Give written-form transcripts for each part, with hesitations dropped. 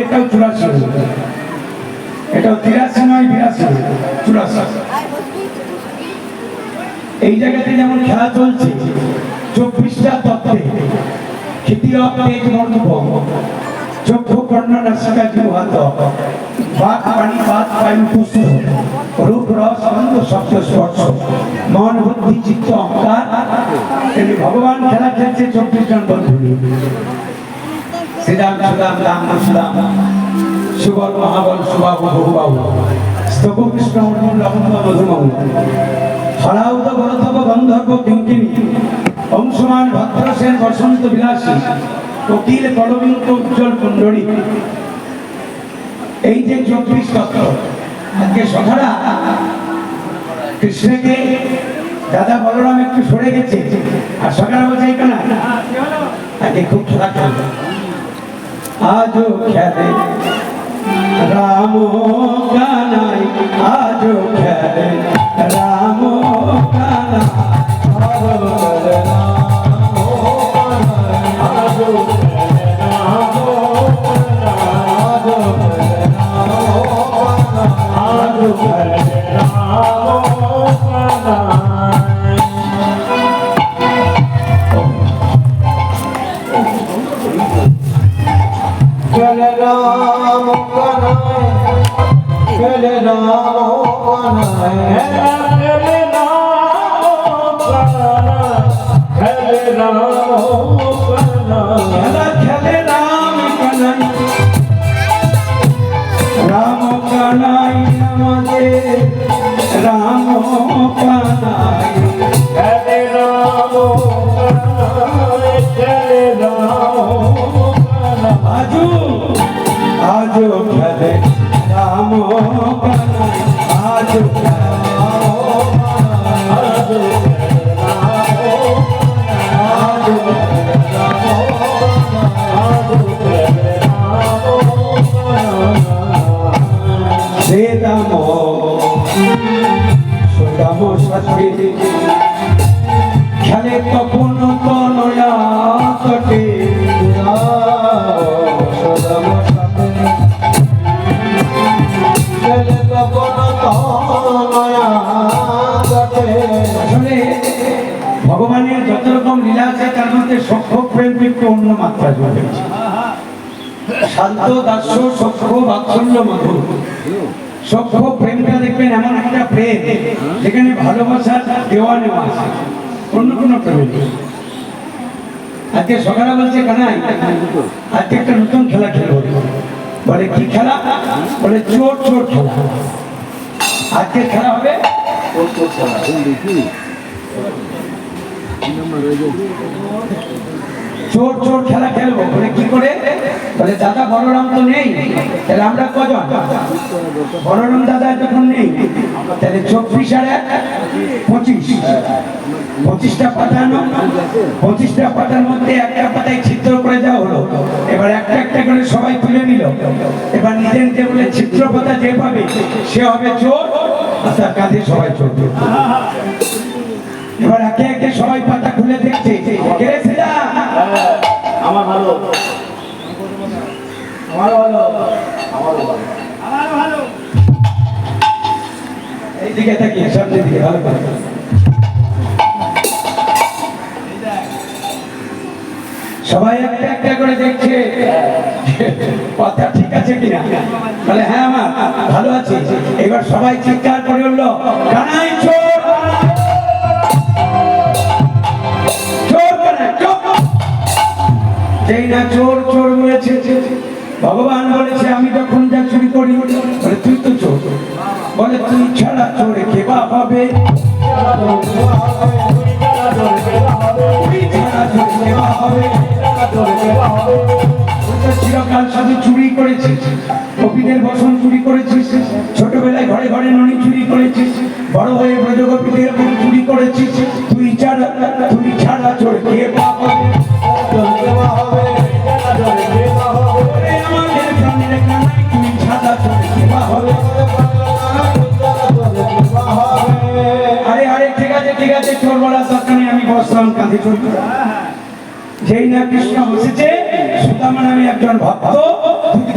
এটাও 84, এটাও 83 নয় 82, 84। এই জায়গাতে যেমন খেলা চলছে 24টা তত্ত্বে, ক্ষিতীয় তেজ মর্মভ, চক্ষু কর্ণ নাসিকা জিহ্বাত, বাক পানি বাত বায়ু পুষ্প, রূপ রস গন্ধ শব্দ স্পর্শ, মন বুদ্ধি চিত্ত অহংকার। তিনি ভগবান খেলা খেলছে 24 জন বন্ধু নিয়ে। শ্রীরাম সুদাম রাম সুদাম, সুবল মহাবল সুবাবু বহুবাবু, স্তব কৃষ্ণ অর্জুন লবঙ্গ মধুমৌ, হরাউদ বরতব গন্ধর্ব কিঙ্কিনী, অংশমান ভদ্রসেন বসন্ত বিলাসী, কোকিল কলবিঙ্ক উজ্জ্বল কুণ্ডলী। এই যে 24 তত্ত্ব, আজকে সখারা কৃষ্ণকে দাদা বলরাম একটু সরে গেছে, আর সখারা বলছে এখানে আজকে খুব খেলা খেলবে। আজও খেলে রাম কানাই, আজও খেলে রাম কানাই, খেলে তখন তনয়া তটে, ভগবানের যত রকম লীলা আছে তার মধ্যে সখ্য প্রেম একটু অন্য মাত্রা জুড়ে, শান্ত দাস্য সখ্য বাৎসল্য মধুর। সখ্য প্রেমটা দেখবেন এমন একটা প্রেম যেখানে ভালোবাসার দেওয়া নেওয়া আছে, অন্য কোনো প্রেম নেই। আজকে সকালে বলছে কানাই আজকে একটা নতুন খেলা খেলবো। বলে কি খেলা? বলে চোর চোর খেলা। আজকে খেলা হবে চোর চোর খেলা খেলবো। বলে কি করে? বলে দাদা বলরাম তো নেই, তাহলে আমরা কজন? বলরাম দাদা যখন নেই তাহলে 24 আর 1 25, 25টা পাতা, 25টা পাতার মধ্যে একটা পাতায় ছিদ্র করে দেওয়া হলো। এবার একটা একটা করে সবাই তুলে নিল। এবার নিজে নিজে বলে ছিদ্র পাতা যে পাবে সে হবে চোর, আর তার কাঁধে সবাই চোর। এবার একে একে সবাই পাতা খুলে দেখছে, আমার ভালো, আমার ভালো, আমার ভালো, আমার ভালো। এই দিকে থাকি, সামনের দিকে ভালো করে। সবাই একটা একটা করে দেখছে কথা ঠিক আছে কিনা। বলে হ্যাঁ আমার ভালো আছে। এবার সবাই চিৎকার করে উঠল, কানাই চোর, যেই না চোর চোর বলেছে, ভগবান বলেছে আমি যখন যা চুরি করি, বলে তুই তো চোর। বলে তুই ছাড়া চোরে কেবা হবে, চিরকাল শুধু চুরি করেছিস, গোপীদের বসন চুরি করেছিস, ছোটবেলায় ঘরে ঘরে ননি চুরি করেছিস, বড় হয়ে ব্রজগোপীদের চুরি করেছিস। তুই ছাড়া চোর কেবা হবে, ঠিক আছে চোর বলার দরকার নেই, আমি বসলাম কাঁধে চোর। যেই না কৃষ্ণ বসেছে, সুদামা নামে একজন ভক্ত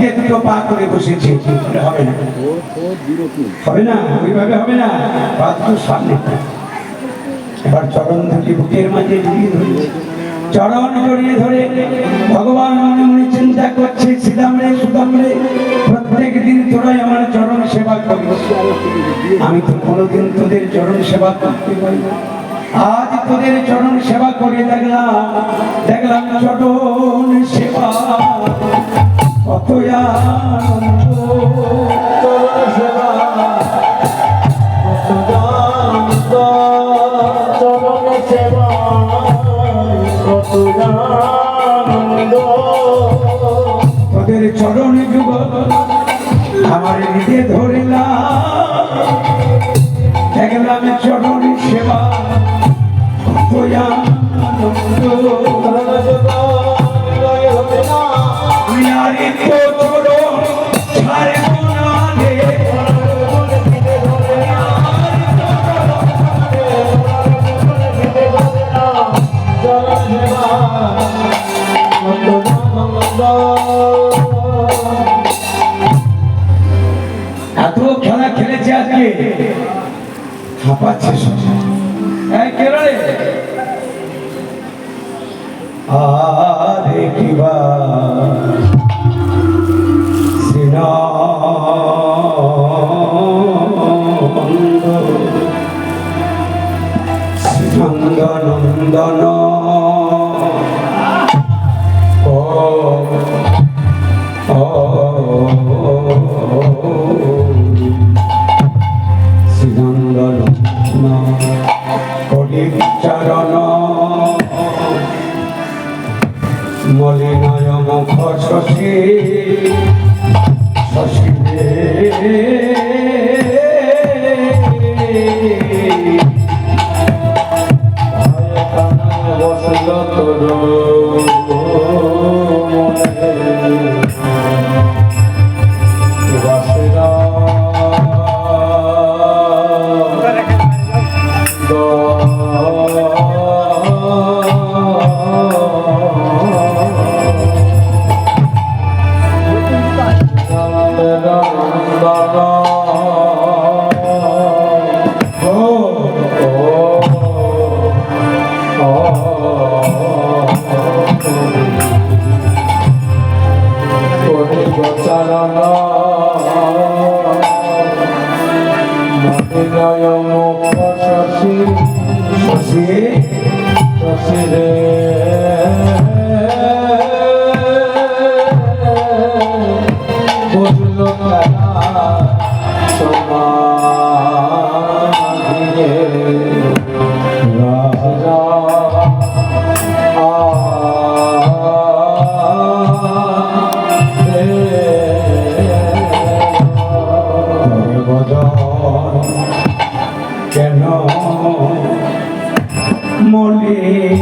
একদিকে দুটো পা করে বসেছে, হবে না, হবে না, ওইভাবে হবে না, পা দুটো সামনে। এবার চরণ দুটি বুকের মাঝে জড়িয়ে ধরেছে, চরণ জড়িয়ে ধরে ভগবান মনে মনে চিন্তা করছে, শ্রীরাম রে সুদাম রে, প্রত্যেক দিন তোরাই আমার চরণ সেবা করিস, আমি তো কোনোদিন তোদের চরণ সেবা করতে পারি না। আজ তোদের চরণ সেবা করে দেখলাম চরণ সেবা কত আনন্দ, চরণ সেবা কত আনন্দ, চরণ সেবা কত আনন্দ। তোদের চরণ যুগল আমার নিজে ধরিলাম, দেখলাম চরণ সেবা কত আনন্দ। আমি আর একটু চরণ ছাড়ব না রে, এত খেলা খেলেছে আজকে, হাঁপাচ্ছে সব। কেরারে আরে কিবা নন্দন ও শ্রীনন্দন করি চরণ মলিনয় মুখ শশী শশী বসল তোর বাসরা কেন মলিন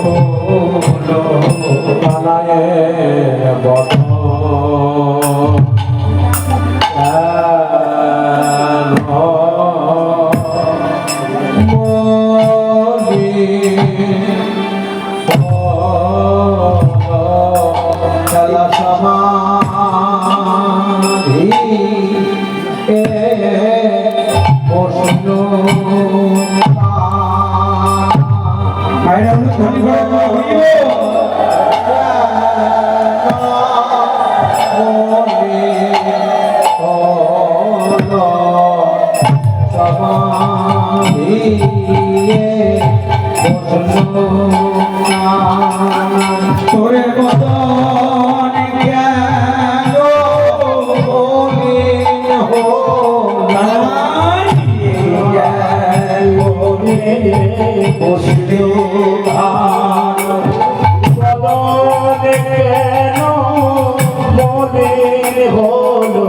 হলো পালায়ে বদন খেলা সমাধি তোরে বদন গেল বসলে মনে হলো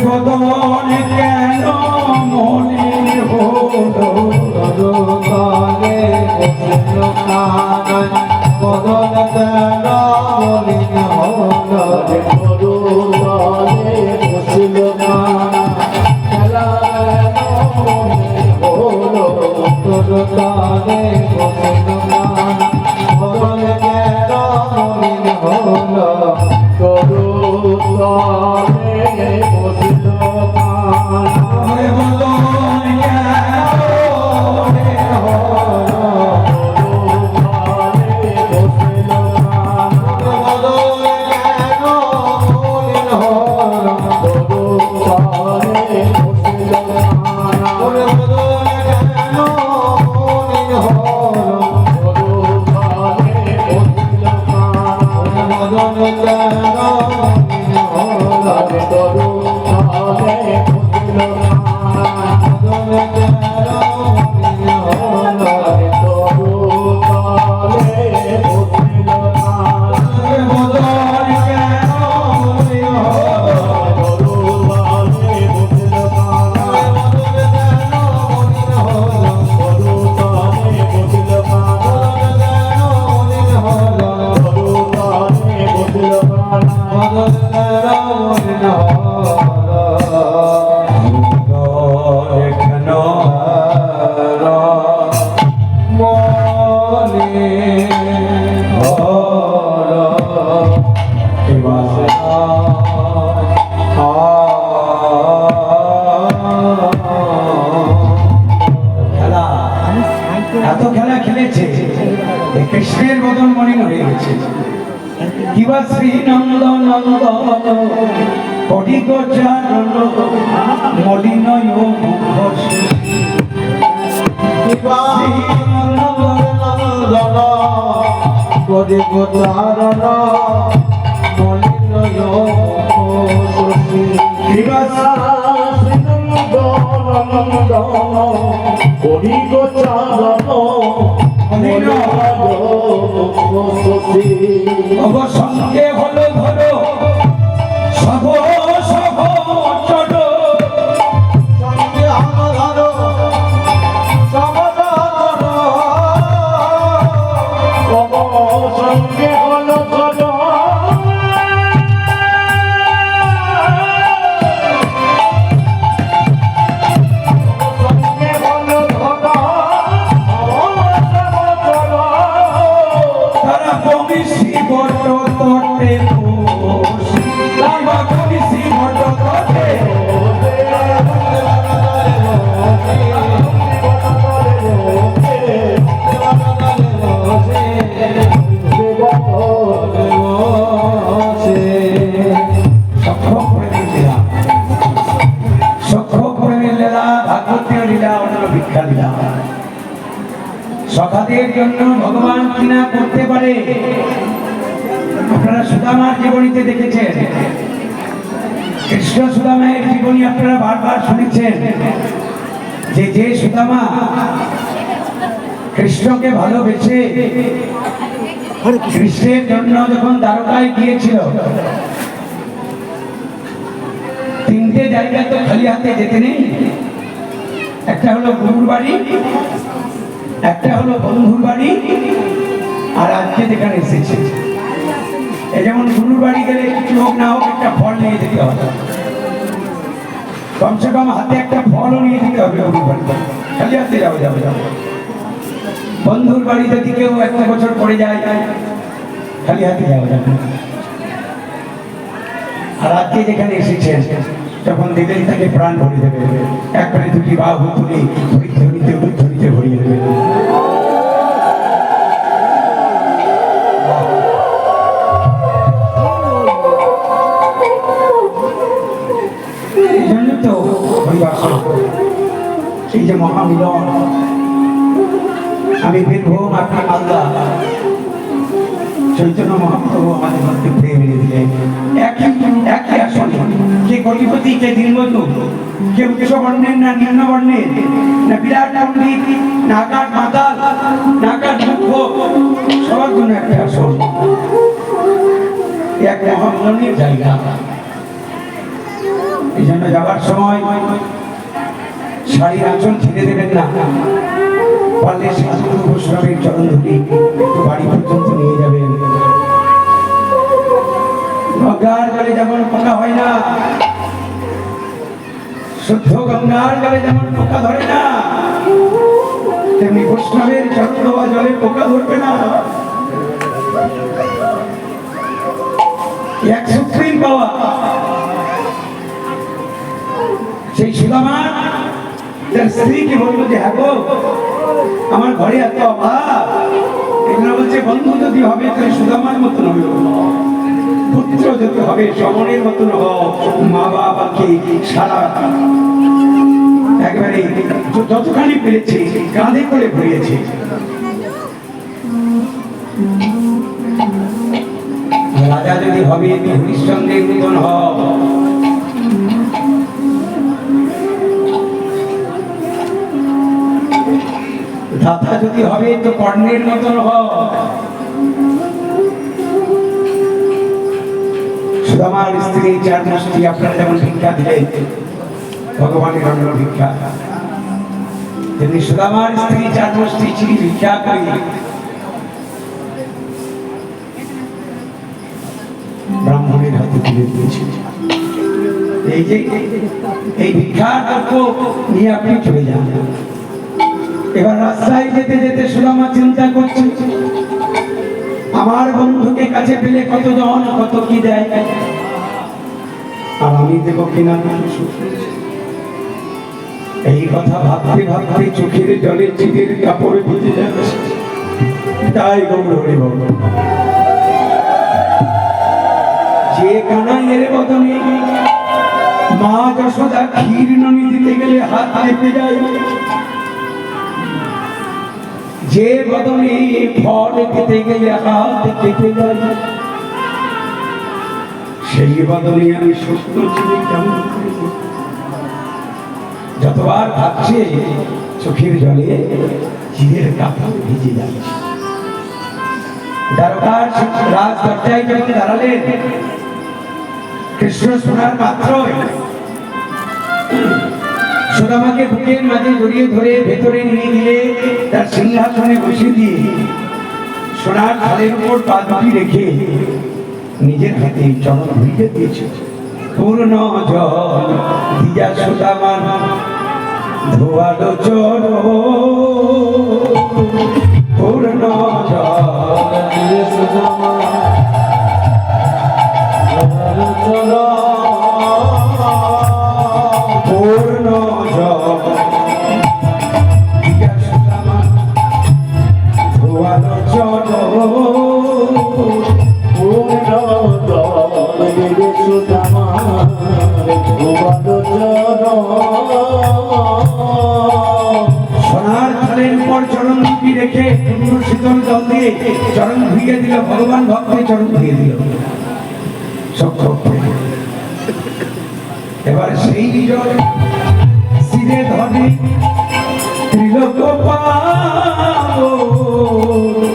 বদন কেন এত খেলা খেলেছে কৃষ্ণের বদন মনে হয়ে গেছে। কিবা শ্রী নন্দ নন্দ কটি গোচারণ মলিন করি গোচারণ মলিন করি গোচারণ অবসঙ্গে হলো ধরো সভ সভ চড় সঙ্গে ধরো সঙ্গে হলো ধরো সখাদের জন্য ভগবান কিনা করতে পারে। আপনারা সুদামার জীবনীতে দেখেছেন, কৃষ্ণ সুদামায়ের জীবনী আপনারা বারবার শুনেছেন, যে যে সুদামা কৃষ্ণকে ভালোবেসে কৃষ্ণের জন্য যখন দ্বারকায় গিয়েছিল, তিনটে জায়গা তো খালি হাতে যেতে নেই। একটা হলো গুরুর বাড়ি, একটা হলো বন্ধুর বাড়ি, আর আজকে যেখানে এসেছে। এই যেমন গুরুর বাড়ি গেলে কিছু হোক না হোক একটা ফল নিয়ে যেতে হবে, কমসে কম হাতে একটা ফলও নিয়ে যেতে হবে। গুরুর বাড়ি খালি হাতে যাবো যাবো যাবো। বন্ধুর বাড়ি যদি কেউ একটা বছর পরে যায়, খালি হাতে যাওয়া যাবে। আর আজকে যেখানে এসেছেন, তখন দিলেন তাকে প্রাণ ভরে দেবে, একবারে দুটি বাহু তুলে ধ্বনিতে উদ্ধরিতে ভরিয়ে দেবে। এই জন্য তো হরিবাস, এই যে মহামিলন, আমি বীরভূম, আপনি মালদা, চৈতন্য মহাপ্রভু আমাদের মধ্যে প্রেম এনে দিলেন। একই আসনে, কে কোটিপতি, কে দিনবন্ধু, কে উচ্চবর্ণের না নিম্নবর্ণের, না বিরাট পণ্ডিত, না আকার মাতাল, না আকার মুখ্য, সবার জন্য একটা আসন, এক মহামিলনের জায়গা। এই জন্য যাবার সময় শাড়ির আঁচল ছেড়ে দেবেন না, পারলে সাধু বৈষ্ণবের চরণ ধরে একটু বাড়ি পর্যন্ত নিয়ে যাবেন। গঙ্গার জলে যেমন পোকা হয় না, শুদ্ধ গঙ্গার জলে যেমন পোকা ধরে না, তেমনি বৈষ্ণবের চরণ ধোয়া জলে পোকা ধরবে না। এক সুপ্রিম পাওয়া। সেই সুদামা তার স্ত্রীকে বললো যে হ্যাঁ গো, আমার ঘরে এত অভাব, এগুলো বলছে বন্ধু যদি হবে তাহলে সুদামার মতন হবে, পুত্র যদি হবে সমনের মতন হও, মা বাবাকে সারা একবারে যতখানি পেরেছে কাঁধে করে ভরিয়েছে। রাজা যদি হবে হরিশ্চন্দ্রের মতন হও, থাথা যদি হবে তো কর্ণের মতন হয়। সুদামার স্ত্রী চার মুষ্টি আপনারা যেমন ভিক্ষা দিলেন ভগবানের অন্ন ভিক্ষা, তেমনি সুদামার স্ত্রী চার মুষ্টি চিনি ভিক্ষা করে ব্রাহ্মণের হাতে তুলে দিয়েছিল। এই যে এই ভিক্ষার দ্রব্য নিয়ে আপনি চলে যান। এবার রাস্তায় যেতে যেতে সুদামা চিন্তা করছে, আমার বন্ধুকে কাছে পেলে কতজন কত কি দেয়, আর আমি দেব কিনা। এই কথা ভাবতে ভাবতে চোখের জলে চিঠের কাপড় ভিজে যাচ্ছে। তাই গৌর হরি বল, যে কানাইয়ের বদনে মা যশোদা ক্ষীর ননি দিতে গেলে হাত কেঁপে যায়, যে বদনে ফল খেতে গেলে হাত কেঁপে যায়, সেই বদনে আমি সুস্থ ছিলি কেমন করে। যতবার ভাবছে চোখের জলে চিরের কাপড় ভিজে যাচ্ছে। দ্বারকার রাজ দরজায় যখন দাঁড়ালেন, কৃষ্ণ শোনার মাত্র সুদামাকে বুকের মাঝে জড়িয়ে ধরে ভেতরে নিয়ে গিয়ে তার সিংহাসনে বসিয়ে দিয়ে সোনার থালের উপর পা দুটি রেখে নিজের হাতে চরণ ধুইয়ে দিয়েছে। পূর্ণ জল দিয়া সুদামান ধোয়ালো চরণ, পূর্ণ জল দিয়ে সুদামান ধোয়ালো চরণ, পূর্ণ জল দিয়া সুদামান ধোয়ালো চরণ, পূর্ণ জল দিয়ে সুদামান ধোয়ালো চরণ। সোনার থালের উপর চরণ দুটি রেখে পূর্ণ শীতল জল দিয়ে চরণ ধুইয়ে দিল। ভগবান ভক্তের চরণ ধুইয়ে দিল সব। এবার সেই জল শিরে ধরে ত্রিলোক পাবো,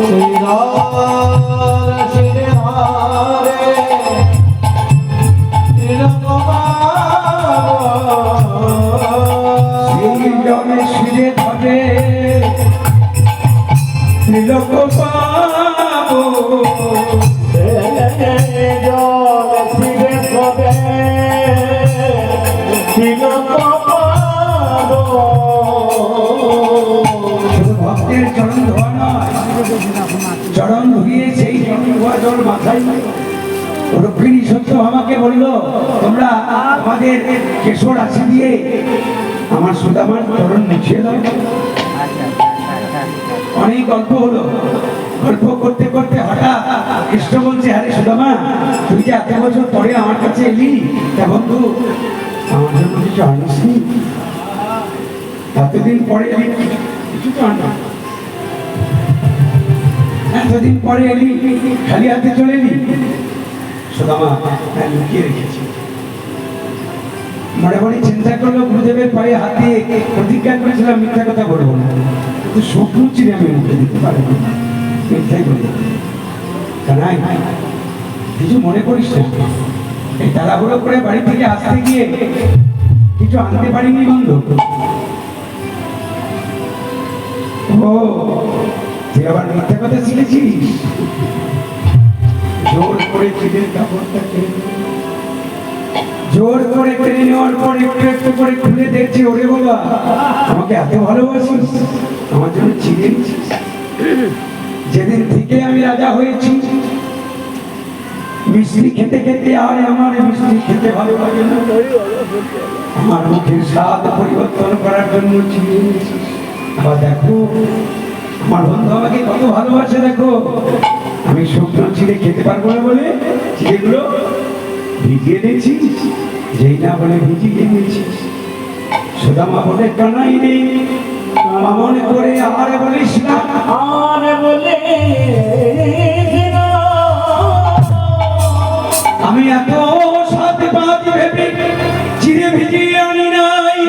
সেই জল শিরে ধরে ত্রিলোক পাবো, সেই জলে শিরে ধরে ত্রিলোক পাবো, জল শিরে ধরে ত্রিলোক পাবো। শুধু ভক্তের চরণ ধোয়া নয়, চরণ ধুয়ে সেই চরণ ধোয়া জল মাথায় রুক্মিণী সত্য আমাকে বলল, তোমরা আমাদের কেশর আছি দিয়ে আমার সুদামার চরণ মুছিয়ে দাও। অনেক গল্প হলো, গল্প করতে করতে হঠাৎ কৃষ্ণ বলছে, আরে সুদামা তুই যে এত বছর পরে আমার কাছে এলি, তা বন্ধু আমার জন্য কিছু আনিসনি? এতদিন পরে এলি কিছু তো আনা, এতদিন পরে এলি খালি হাতে চলে এলি। সুদামা লুকিয়ে রেখেছি। মনে মনে চিন্তা করলো, গুরুদেবের পায়ে হাত দিয়ে প্রতিজ্ঞা করেছিলাম মিথ্যা কথা বলবো না, কিন্তু শুকনো চিনে আমি মুখে দিতে পারবো না, মিথ্যাই বলে কানাই কিছু মনে করিস না। এই তাড়াহুড়ো করে বাড়ি থেকে আসতে গিয়ে কিছু আনতে পারিনি বন্ধু। ও তুই আবার মিথ্যা কথা শিখেছিস? জোর করে চিনের কাপড়টা কেড়ে নিল। জোর করে কেড়ে নেওয়ার পর একটু একটু করে খুলে দেখছি, ওরে বাবা আমাকে এত ভালোবাসিস, আমার জন্য ছিঁড়ে নিচ্ছিস। যেদিন থেকে আমি রাজা হয়েছি, মিষ্টি খেতে খেতে আর আমার মিষ্টি খেতে ভালো লাগে না। আমার মুখের স্বাদ পরিবর্তন করার জন্য ছিঁড়ে নিয়েছিস। আবার দেখো আমার বন্ধু আমাকে কত ভালোবাসে, দেখো আমি শুকনো চিড়ে খেতে পারবো না বলে চিড়েগুলো ভিজিয়ে দিয়েছিস, যেই না বলে ভিজিয়ে দিয়েছিস। সুদামা বলে, কানাই নেই মনে করে আর বলিস না, আর বলে আমি এত সাথে পাঁচ ভেবে চিড়ে ভিজিয়ে আনি নাই।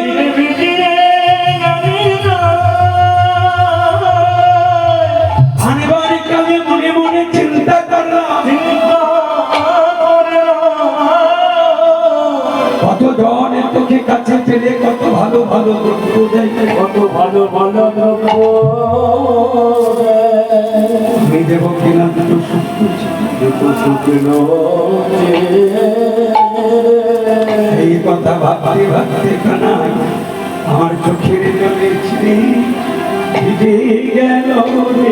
ভালো দ্রব্য দেয়, কত ভালো ভালো দ্রব্য আমি দেব কিনা দুটো শুক্র দুটো শুকনো এই কথা ভাবতে ভাবতে কানাই আমার চোখের জলে ছিঁড়ে ভিজে গেল রে।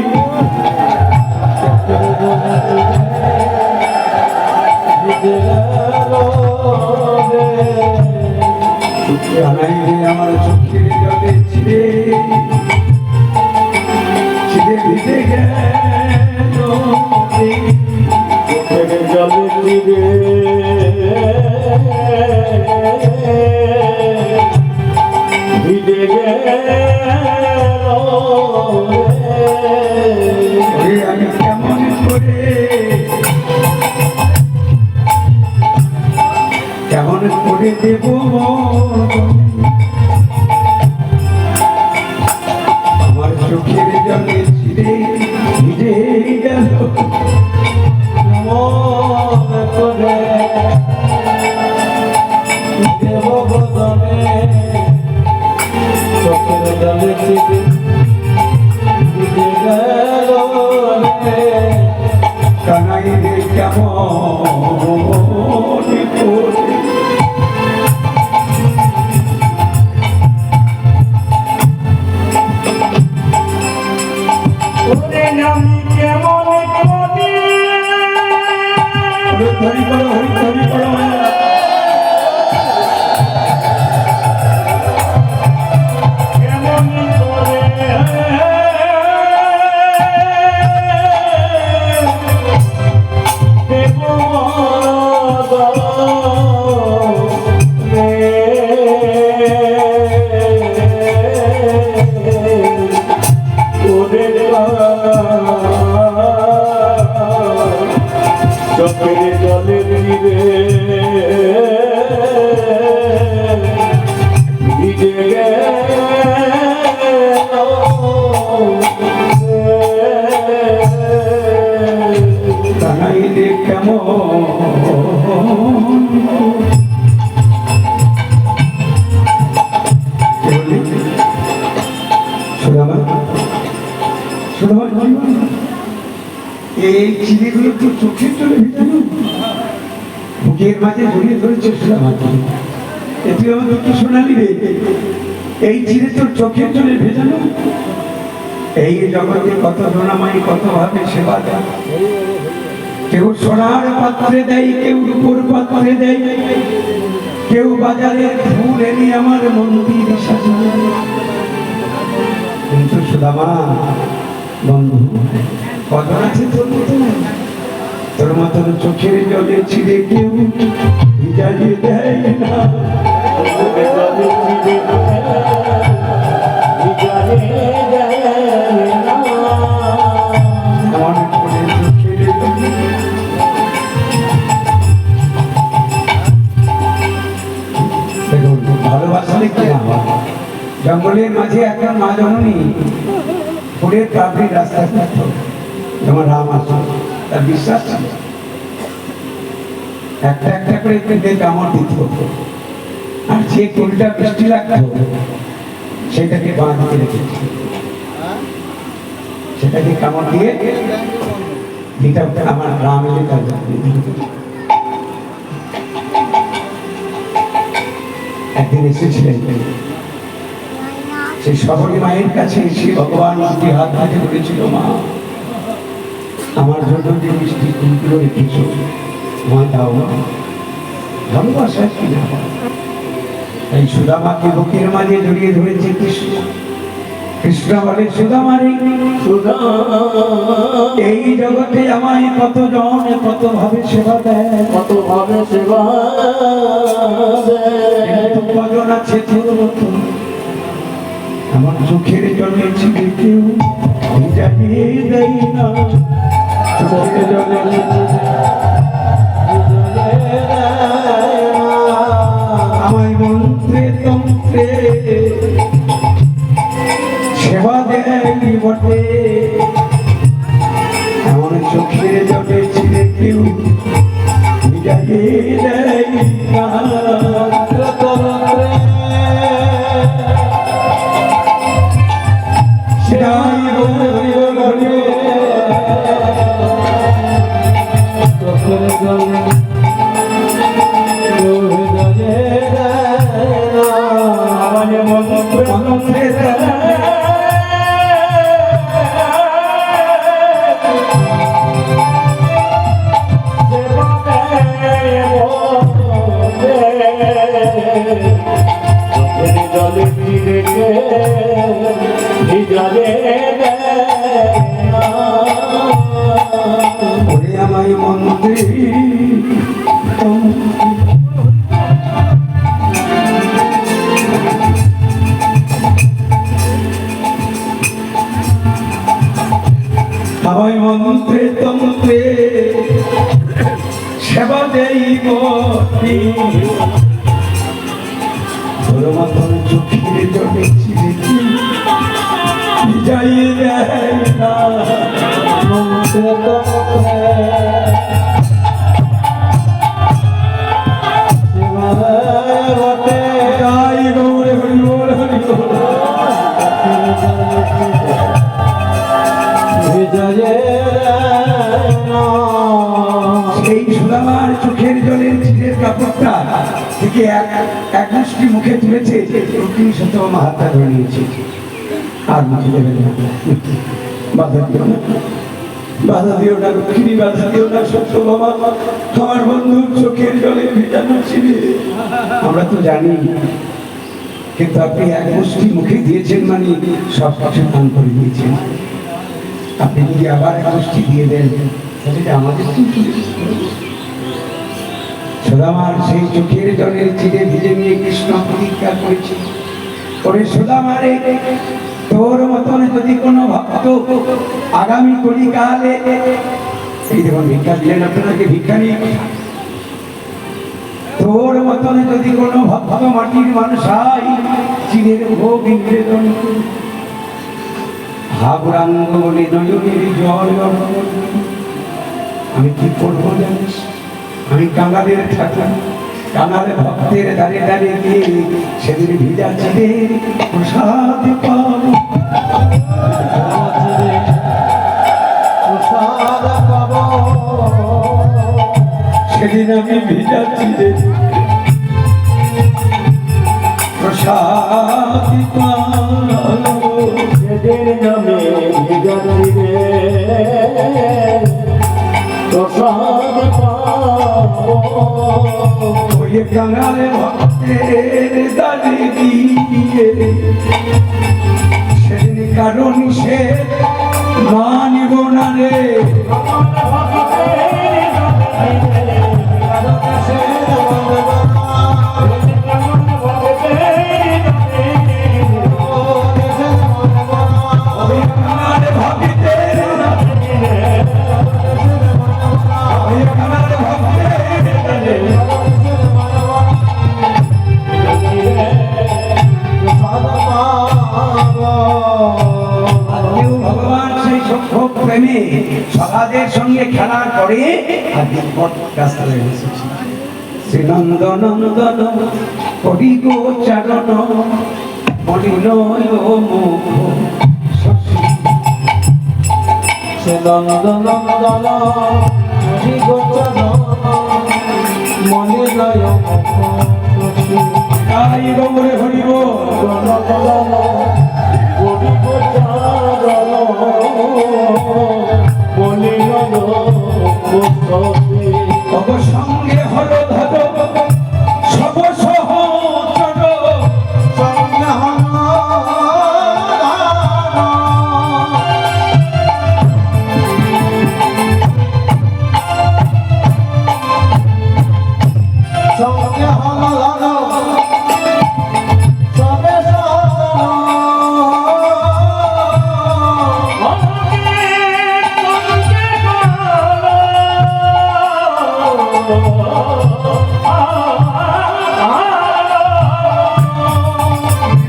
কানাই রে আমার চোখের জলে ছিঁড়ে ছিঁড়ে ভিজে গেল রে। চোখের জলে দিবে ভিজে গেল ওরে আমি কেমন করে দেব আমার চোখের জলে ছিঁড়ে ভিজে গেল মন করে দেব বদনে চোখের জলে ছিঁড়ে ভিজে গেল রে। কানাই রে কেমন করে ওরে আমি কেমন করি হরি করো হরি করো কেমন করে দেব চোখের জলে দিবে ভিজে গেল কানাই রে কেমন এই চিড়িগুলো তো চোখের চলে ভিজানো বুকের মাঝে জড়িয়ে ধরেছে সুদামাকে তুই আমার দুটো শোনালি রে এই চিড়ে তোর চোখের চলে ভেজানো এই জগতে কত সোনামাই কত ভাবে সেবা দেয় কেউ সোনার পাত্রে দেয় কেউ রূপোর পাত্রে দেয় কেউ বাজারে ফুল এনে আমার মন্দির সাজায় কিন্তু সুদামা বন্ধু কত আছে তোর মতন তোর মতন চোখের জলে ছিঁড়ে কেউ ভিজাইয়ে দেয় না চোখের জলে দিবে ভিজে গেল আমার করে চোখের জলে দেখুন ভালোবাসলে কি না হয় জঙ্গলের মাঝে একটা মা জননী ফুলের কাপড়ি রাস্তায় থাকতো যেমন রাম আসতো তার বিশ্বাস ছিল একটা একটা করে পেটে কামড় দিত আর যে ফুলটা বৃষ্টি লাগতো সেটাকে বাঁধিয়ে রেখেছে সেটাকে কামড় দিয়ে যেটা আমার রাম এলে তার একদিন এসেছিলেন সেই শবরী মায়ের কাছে এসে ভগবান দুটি হাত হাতে বলেছিল মা আমার জন্য যে মিষ্টি ফুলগুলো রেখেছ মা দাও ভালোবাসা কি না এই সুদামাকে বুকের মাঝে জড়িয়ে ধরেছে কৃষ্ণ কৃষ্ণ বলে সুদামারে এই জগতে আমায় কতজন কত ভাবে সেবা দেয় কত ভাবে সেবা কিন্তু কজন আছে তোর মতো আমার চোখের জলে ছিঁড়ে কেউ ভিজাইয়ে দেয় না চোখের জলে আমায় মন্ত্রে তন্ত্রে সেবা দেয় বটে আমার চোখের জলে ছিঁড়ে কেউ ভিজাইয়ে দেয় না রে না ওরে আমায় মন্ত্রী আমায় মন্ত্রে তন্ত্রে সেবা দেই গতি তোর মতন চোখের জলে চিরেছি যাইয়ে দেয় না মন্ত্রে তন্ত্রে শিবায় বটে তাই গৌরে হরি বল হরি বল। সেই সুদামার চোখের জলের চিরের কাপড়টা থেকে এক মুষ্টি মুখে তুলেছে রুক্মিণী সত্যভামা হাতটা ধরে নিয়েছে আর মুখে দেবে না বাধা দিও না বাধা দিও না রুক্মিণী বাধা দিও না সত্যভামা আমার বন্ধুর চোখের জলে ভেজানো ছিলে আমরা তো জানি কিন্তু আপনি এক মুষ্টি মুখে দিয়েছেন মানে সব কিছু দান করে দিয়েছেন আপনি যদি আবার এক মুষ্টি দিয়ে দেন তাহলে আমাদের সুদামার সেই চোখের জলের চিরে ভিজে নিয়ে কৃষ্ণ প্রতিজ্ঞা করেছে ওরে সুদামারে তোর মতন যদি কোনো ভক্ত আগামী কলিকালে এই দেখুন ভিক্ষা দিলেন আপনাদেরকে ভিক্ষা নিয়ে তোর মতন যদি কোনো ভক্ত মাটির মানুষ হয় চিরের ভোগ নিবেদন হাবুরাঙ্গ বলে নয়নের জল আমি কি করবো জানিস আমি কাঙালের ঠাকুর কাঙালে ভক্তের দাঁড়িয়ে দাঁড়িয়ে গিয়ে সেদিন ভিজা চিরে প্রসাদ পাবো সেদিন আমি ভিজা চিরে প্রসাদ পাবো সেদিন নামে ভিগাচিরে প্রসাদ পাবো ওই কাঙালে ভক্তের দাঁড়িয়ে গিয়ে সেদিন কারণ সে মানিব না রে সকালের সঙ্গে খেলার পরে রাস্তায় বসেছি শ্রীনন্দ নন্দন হরি গো চারণ মলিনয় মুখ নন্দ নন্দন হরি গোচর মলিনয় তাই গৌরে হরি গো হরি গোচর তব সঙ্গে হল ধর সব সহ চট সঙ্গে হল সঙ্গে হল সবে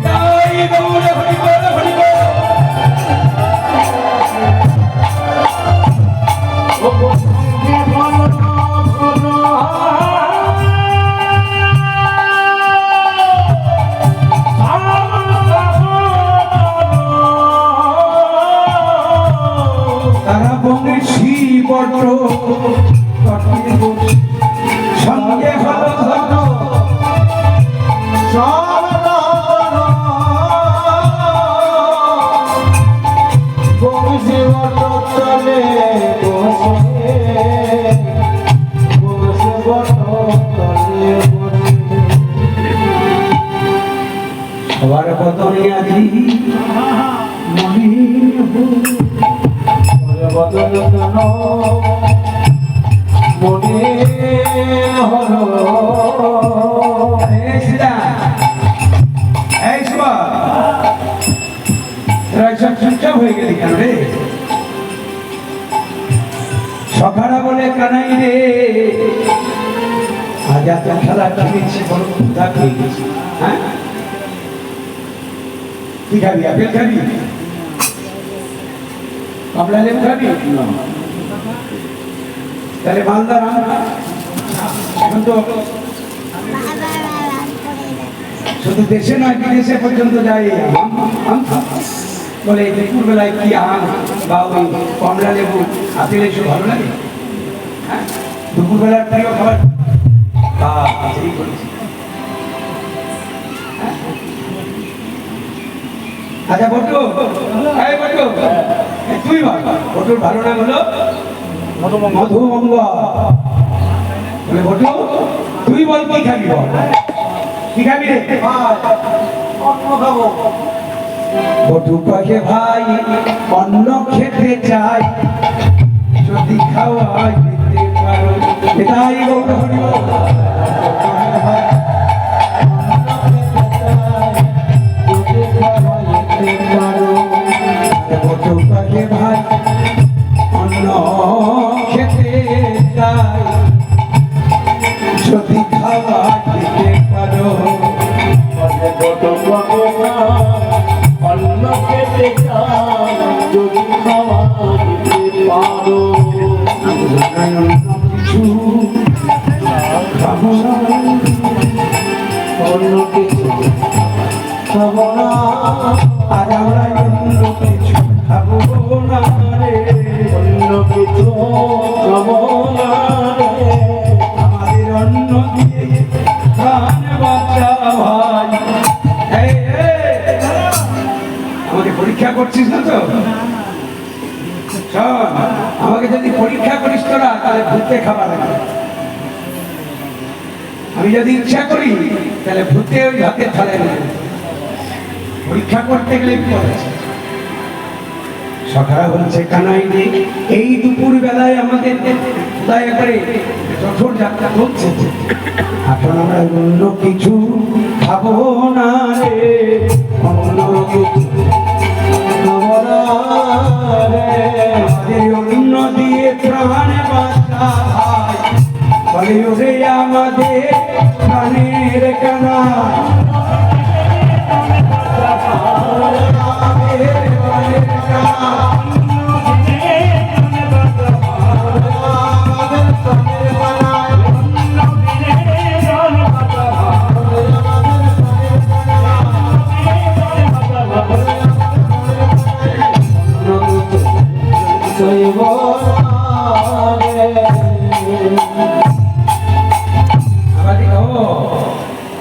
তাই গৌরে হরি বল হরি বল তারা বংশী বট সঙ্গে হল ধন সবার বদনে আজি মনে বদল কেন মনে হলো এই সীতা, এই শুভা, তোরা সব চুপচাপ হয়ে গেলি কেন রে? সখারা বলে কানাই রে, আজ এত খেলা খেলেছি, বড় ক্ষুধা খেয়ে গেছি। হ্যাঁ, কি খাবি? আপেল খাবি? কমলা লেবু খাবি? তাহলে মালদার আম এখন তো শুধু দেশে নয়, বিদেশে পর্যন্ত যায় এই আম। বলে এই দুপুর বেলায় কি আম বা ওই কমলা লেবু আপেল এসব ভালো লাগে? হ্যাঁ, দুপুর বেলার প্রিয় খাবার সেই করেছি। আচ্ছা বটু, এই বটু, তুই বল, বটুর ভালো নাম হলো মধুমঙ্গ। বলে বটু, তুই বল কি খাবি? বল কি খাবি রে? অন্য খাবো। বটু কহে ভাই অন্ন খেতে চাই, যদি খাওয়াই দিতে পারো। এটাই গৌর হরি বল। বটু কহে ভাই অন্ন খেতে চাই, যদি খাওয়াই দিতে পারো। অন্য খেতে চাই যদি খাওয়া দিতে পারো। কিছু খাবো না, অন্য কিছু খাবো না, আর আমরা অন্য কিছু খাবো না রে। অন্য কিছু খাবো না রে। আমাদের অন্ন দিয়ে প্রাণ বাঁচা ভাই। এই, আমাকে পরীক্ষা করছিস না তো? শোন, আমাকে যদি পরীক্ষা করিস তোরা, তাহলে ভূতে খাবার লাগবে। আমি যদি ইচ্ছা করি, তাহলে ভূতে ওই ভাতের থালায় নেবে। পরীক্ষা করতে গেলে বিপদ আছে। সখারা বলছে কানাই রে, এই দুপুর বেলায় আমাদের দয়া করে যশোর যাত্রা চলছে, এখন আমরা অন্য কিছু খাবো না রে। অন্য কিছু খাবো না রে। আমাদের অন্য দিয়ে প্রাণ বাঁচা ভাই। বলে ওরে আমাদের প্রাণের কানা,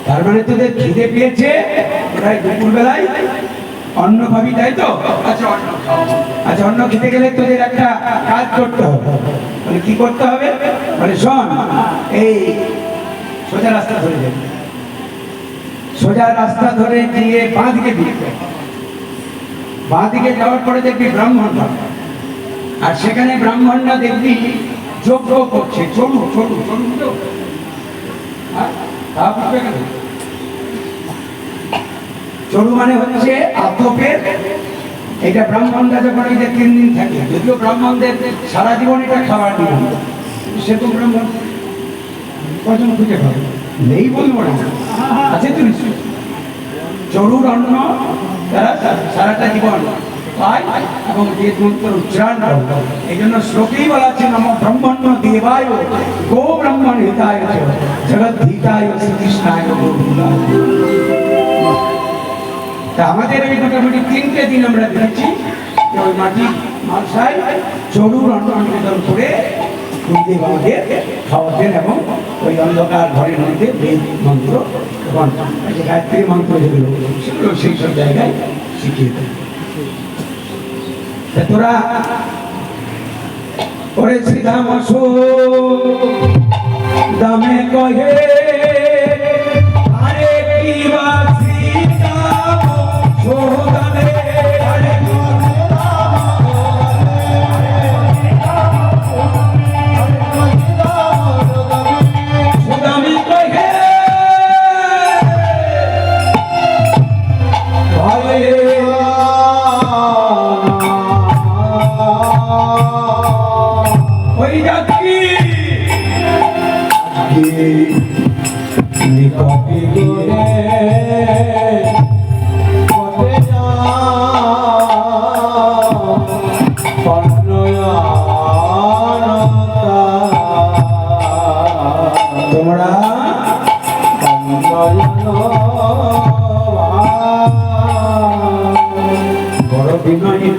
তার মানে তোদের খিদে পেয়েছে, প্রায় দুপুর বেলায় অন্ন খাবি, তাই তো? আচ্ছা অন্ন খাও। আচ্ছা অন্ন খেতে গেলে তোদের একটা কাজ করতে হবে। মানে কি করতে হবে? মানে শোন, এই সোজা রাস্তা ধরে যাবে, সোজা রাস্তা ধরে গিয়ে বাঁ দিকে ফিরবে। বাঁ দিকে যাওয়ার পরে দেখবি ব্রাহ্মণ, আর সেখানে ব্রাহ্মণরা দেখবি যজ্ঞ করছে। চলু চলু চলু, চড়ু মানে হচ্ছে আতপের। এটা ব্রাহ্মণরা যখন এই যে 3 দিন থাকে, যদিও ব্রাহ্মণদের সারা জীবন এটা খাবার নিয়ম, সে তো ব্রাহ্মণ কজন খুঁজে পাবে? নেই বলবো না, আছে তো নিশ্চয়। চড়ুর অন্ন তারা সারাটা জীবন পায় এবং যে মন্ত্র উচ্চারণ করে। এই জন্য শ্লোকেই বলা আছে নমো ব্রহ্মণ্য দেবায় গো ব্রহ্মণ হিতায় জগৎ হিতায় শ্রীকৃষ্ণায় গোবিন্দায়। তা আমাদের ওই মোটামুটি 3টে দিন আমরা দেখেছি যে ওই মাটি মালসায় চড়ুর অন্ন নিবেদন করে গুরুদেব আমাদের খাওয়াতেন এবং ওই অন্ধকার ঘরের মধ্যে বেদ মন্ত্র এবং গায়ত্রী মন্ত্র যেগুলো সেগুলো সেই সব জায়গায় শিখিয়ে দেন। তোরা ওরে শ্রীধাম দামে কহে আরে কি বা শ্রীধাম দামে আরে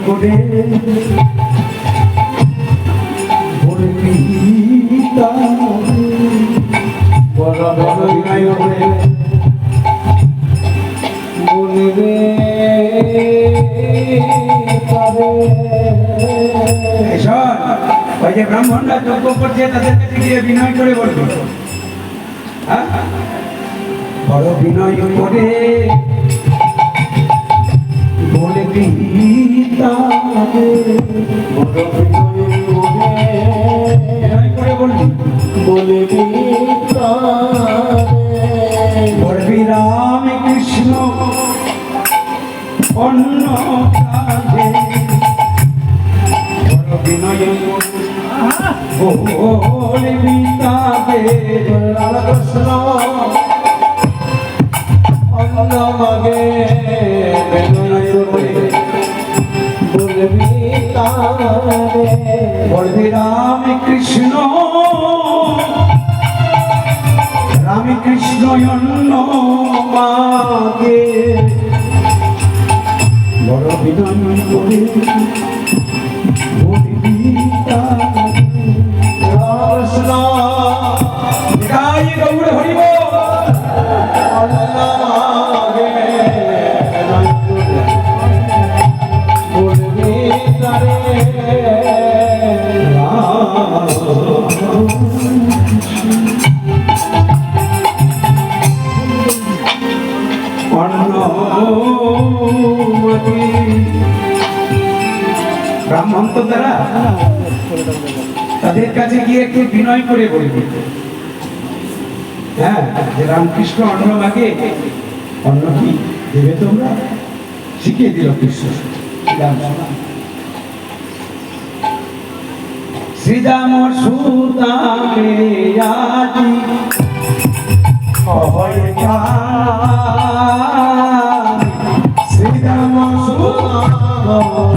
করে বলবি বড় বড় বিনয় করে বলবে শোন, ওই যে ব্রাহ্মণরা যজ্ঞ করছে তাদের কাছে গিয়ে বিনয় করে বলবি, হ্যাঁ? বড় বিনয় করে বলবি বিনয় করে বলবি বলবি বলবি রাম কৃষ্ণ অন্য কাজে বড় বিনয় বলবি তাদের কৃষ্ণ অন্য মাগে বিনয় করে বলবি তারে বলবি রাম কৃষ্ণ অন্য মাগে বড় বিনয় করে বলবি তাদের কৃষ্ণ গাই গৌড় হরিব অন্য মাগে বলবি তারে ব্রাহ্মণ তো তারা, তাদের কাছে গিয়ে একটু বিনয় করে বলবে, হ্যাঁ, যে রামকৃষ্ণ অন্ন মাগে, অন্ন কি দেবে তোমরা? শিখিয়ে দিল কৃষ্ণ। শ্রীরাম সুদামে আজি অভয় কাল, শ্রীরাম সুদামে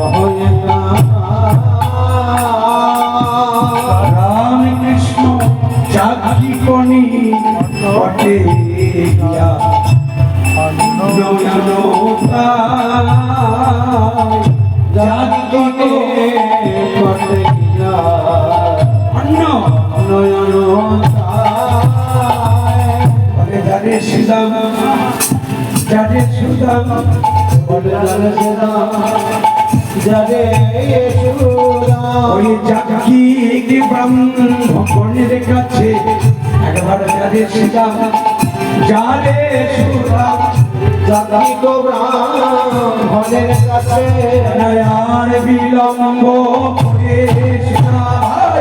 অভয় কাল, রাম কৃষ্ণ জাতি কনি ঘটে গিয়া নয়ন জাতি ঘটে গিয়া অন্য নয়ন বলে যারে সুদাম, যারে সুদাম, বলে যারে ওই জাকি ব্রাহ্মণের কাছে একবার যারে সুদাম, যারে সুদাম, জাতি গো ব্রাহ্মণের কাছে নয়ার বিলম্ব করে সুদাম,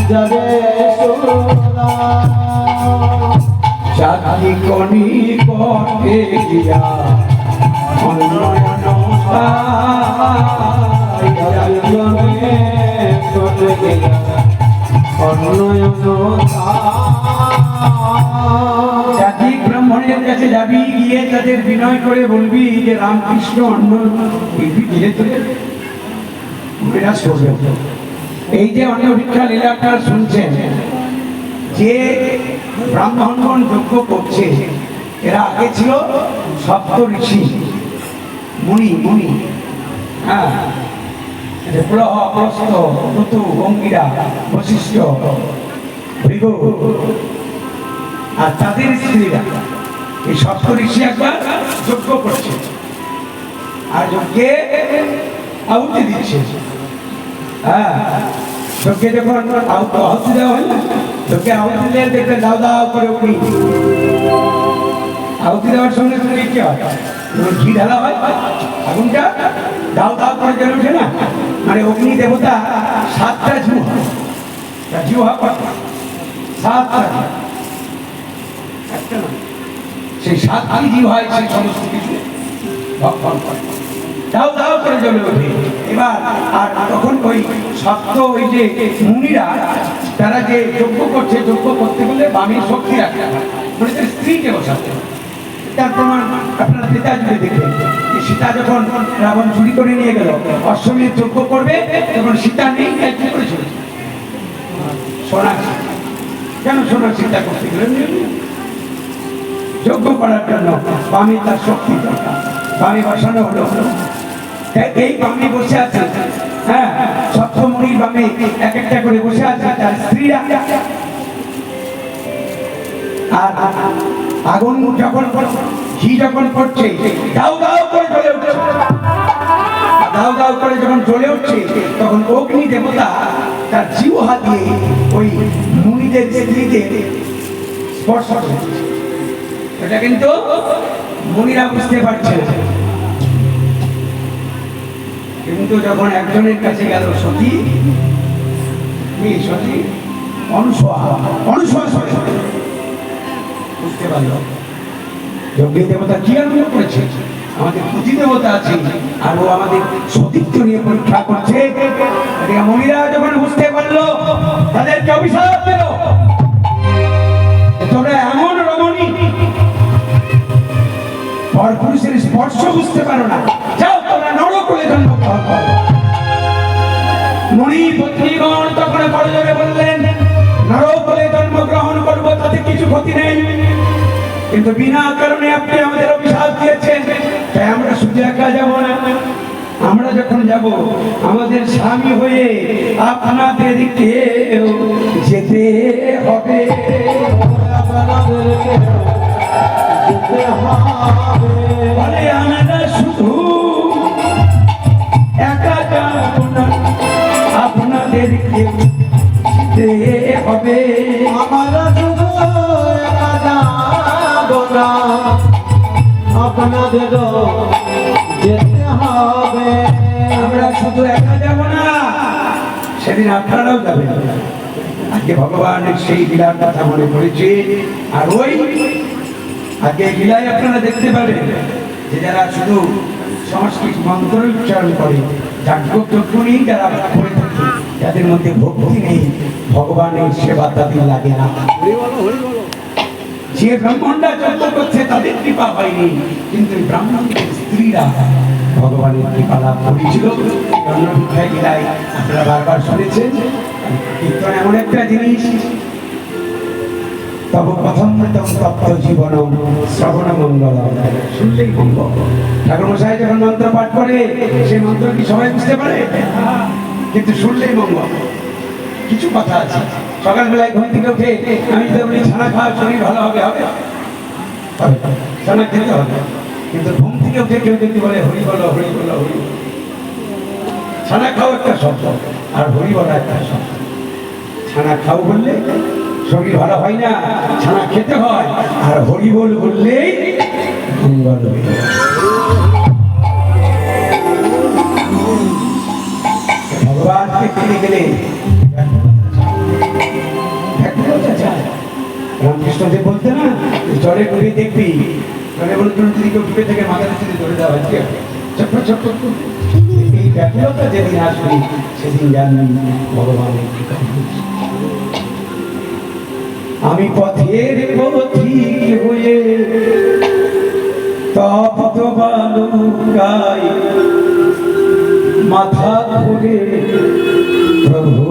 যারে সুদাম, জাতি কনি কটে গিয়া অন্নয়ন জাতি ব্রাহ্মণের কাছে যাবি, গিয়ে তাদের বিনয় করে বলবি যে রামকৃষ্ণ অন্ন ধীরে ধীরে বিরাজ করবে। এই যে অন্ন ভিক্ষা লীলাটা শুনছেন, যে ব্রাহ্মণগণ যজ্ঞ করছে, এরা আগে ছিল সপ্ত ঋষি, মুনি মুনি, হ্যাঁ, প্রহ প্রস্থ ঋতু অঙ্গিরা বশিষ্ঠ ভৃগু আর তাদের স্ত্রীরা, এই সপ্ত ঋষি একবার যজ্ঞ করছে আর যজ্ঞে আহুতি দিচ্ছে। হ্যাঁ, যজ্ঞে যখন আহুতি দেওয়া হয় না, যজ্ঞে আহুতি দিলে দেখবে দাও দাও করে উঠি, আহুতি দেওয়ার সঙ্গে সঙ্গে কি হয়, ঘি ঢালা হয়, আগুনটা দাও দাও করে জ্বলে ওঠে না, মানে অগ্নি দেবতা 7টা জিহ্বা, জিহ্বা কটা, 7টা, একটা না, সেই 7টি জিহ্বায় সেই সমস্ত কিছু ভক্ষণ করে, দাও দাও করে জ্বলে ওঠে। এবার আর তখন ওই সপ্ত ওই যে মুনিরা, তারা যে যজ্ঞ করছে, যজ্ঞ করতে গেলে বামের শক্তি রাখতে হয়, মানে তার স্ত্রীকে বসাতে হয়, তার প্রমাণ আপনারা পিতা জুড়ে দেখবেন। সীতা যখন রাবণ চুরি করে নিয়ে গেল, অশ্বমেধ যজ্ঞ করবে, তখন সীতা নেই, তাই কি করেছিল? সোনা। কেন সোনা চিন্তা করতে গেলেন? যজ্ঞ করার জন্য বামে তার শক্তি দরকার, বামে বসানো হলো। এই বামে বসে আছে, হ্যাঁ, সপ্তমণির বামে এক একটা করে বসে আছে তার স্ত্রীরা। আর আগুন যখন ঘি যখন পড়ছে, দাউ দাউ করে জ্বলে উঠছে, দাউ দাউ করে যখন জ্বলে উঠছে, তখন অগ্নি দেবতা তার জিহ্বা দিয়ে ওই মুনিদের স্ত্রীদের স্পর্শ করছে। এটা কিন্তু মুনিরা বুঝতে পারছে না। কিন্তু যখন একজনের কাছে গেল সতী, সতী অনুসয়া বুঝতে পারল যজ্ঞের দেবতা কি আরম্ভ করেছে। আমাদের পুঁথি দেবতা আছে, আর ও আমাদের সতীত্ব নিয়ে পরীক্ষা করছে। মহিলা যখন বুঝতে পারলো, তাদেরকে অভিশাপ দিল, তোমরা এমন রমণী, পরপুরুষের স্পর্শ বুঝতে পারো না, যাও তোমরা নরকুলে জন্মগ্রহণ করো। মুনি পত্নীগণ তখন বড় জোরে বললেন, নরকুলে জন্মগ্রহণ করবো, তাতে কিছু ক্ষতি নেই, কিন্তু বিনা কারণে আপনি আমাদের অভিশাপ দিয়েছেন, তাই আমরা শুধু একা যাব না। আমরা যখন যাব, আমাদের স্বামী হয়ে আপনাদেরকে যেতে হবে। বলে আমরা শুধু একা যাব না, আপনাদেরকে যেতে হবে। আমরা শুধু একা যাব না, আপনাদেরও যেতে হবে। আমরা শুধু একা যাব না, সেদিন আপনারাও যাবেন। আজকে ভগবানের সেই লীলার কথা মনে পড়েছে। আর ওই আজকে লীলায় আপনারা দেখতে পাবেন যে যারা শুধু সংস্কৃত মন্ত্র উচ্চারণ করে, যাজ্ঞ নেই যারা করে থাকে, যাদের মধ্যে ভক্তি নেই, ভগবানের সেবা তাদের লাগে না। যে ব্রাহ্মণরা যজ্ঞ করছে তাদের কৃপা হয়নি, কিন্তু ব্রাহ্মণদের স্ত্রীরা ভগবানের কৃপা লাভ করেছিল। অন্নভিক্ষায় লীলায় আপনারা বারবার শুনেছেন। কীর্তন এমন একটা জিনিস, তব প্রথম তপ্ত জীবন শ্রবণ মঙ্গল, শুনলেই মঙ্গল। ঠাকুরমশাই যখন মন্ত্র পাঠ করে, সেই মন্ত্র কি সবাই বুঝতে পারে? কিন্তু শুনলেই মঙ্গল। কিছু কথা আছে, সকালবেলায় ঘুম থেকে উঠে আমি তো বলি ছানা খাওয়া, শরীর ভালো হবে, হবে ছানা খেতে হবে, কিন্তু ঘুম থেকে উঠে কেউ যদি বলে হরি বলো, হরি বলো, হরি বলো, ছানা খাও একটা শব্দ, আর হরি বলা একটা শব্দ। ছানা খাও বললে শরীর ভালো হয় না, ছানা খেতে হয়, আর হরি বল বললেই মঙ্গল হয়ে যায়। ভগবানকে পেতে গেলে রামকৃষ্ণদেব বলতে না, জলে ডুবে দেখবি, জলে বলে যদি কেউ ডুবে থেকে মাথার সাথে ধরে দেওয়া হচ্ছে, ছোট্ট ছোট্ট এই ব্যাকুলতা যেদিন আসবে, সেদিন জানবি ভগবানের কৃপা। আমি পথের পথিক হয়ে তপ্ত বালুকায় মাথা ধরে প্রভু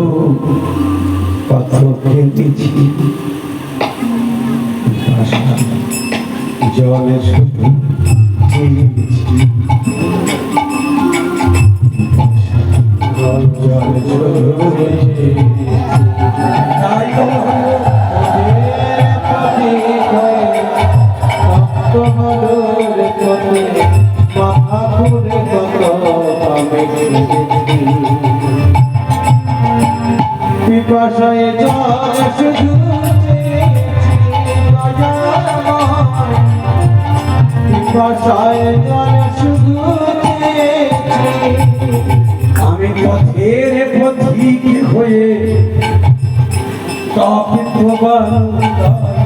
কত কেঁদেছি, জলে শুধু জলে পিপাসায় জল শুধু পিপাসায় জল শুধু আমি পথের পথিক হয়ে তপ্ত বালুকায়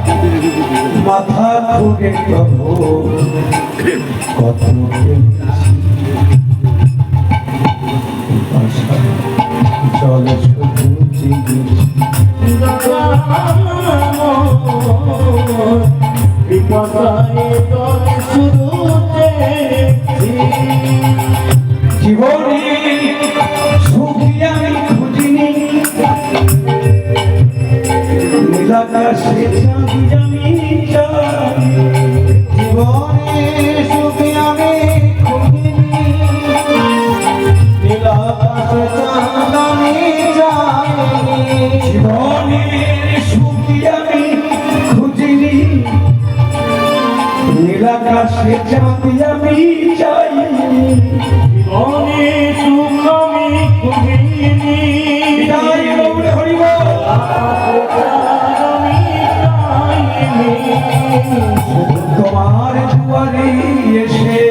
মাথা ধরে প্রভু কত কেঁদেছি, জল শুধু পিপাসায় জল চাঁদি আমি চাই, জীবনে সুখ আমি খুঁজিনি, বিদায় গৌর হরি বল। আমি চাইনি, তোমার দুয়ারে এসে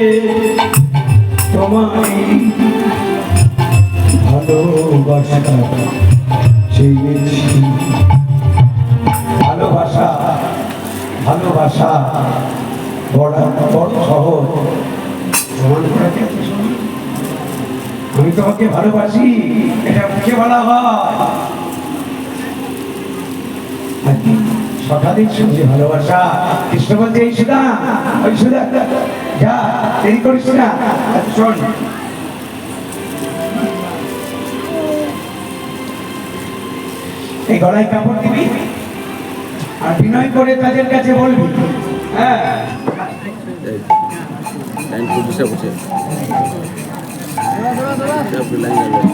তোমায় ভালোবাসা চেয়েছি। ভালোবাসা ভালোবাসা বড় বড় সহজ, প্রমাণ করা যায় তো সহজ। আমি তোমাকে ভালোবাসি এটা মুখে বলা হয়, আর কি সকালের সঙ্গে ভালোবাসা। কৃষ্ণ বলতে এই সুদা, ওই সুদা যা দেরি করিস না। শোন, এই গলায় কাপড় দিবি আর বিনয় করে তাদের কাছে বলবি, হ্যাঁ লাইন খুব বসে বসে লাইন লাগবে।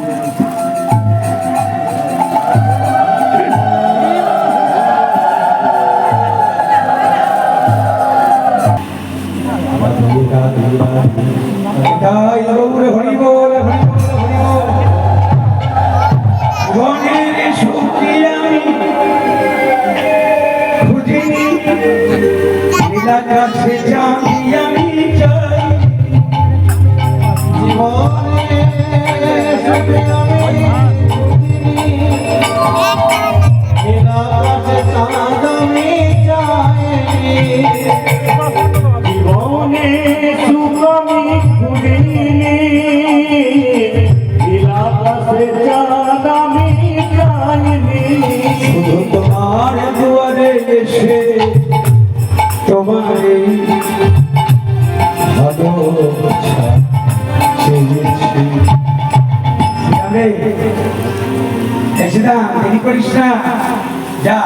জয় গৌর হরি বল, হরি বল, হরি বল। জীবনের সুখী আমি খুঁজিনি, নীলাকাশে চাঁদি আমি চাই। জীবনে সুখী আমি খুঁজিনি, নীলাকাশে চাঁদ আমি চাই। জীবনে সুখ আমি খুঁজিনি, নীলাকাশে চাঁদ আমি চাইনি, শুধু তোমার দুয়ারে এসে তোমার এই ভালোবাসা চেয়েছি। দেরি করিস না, যা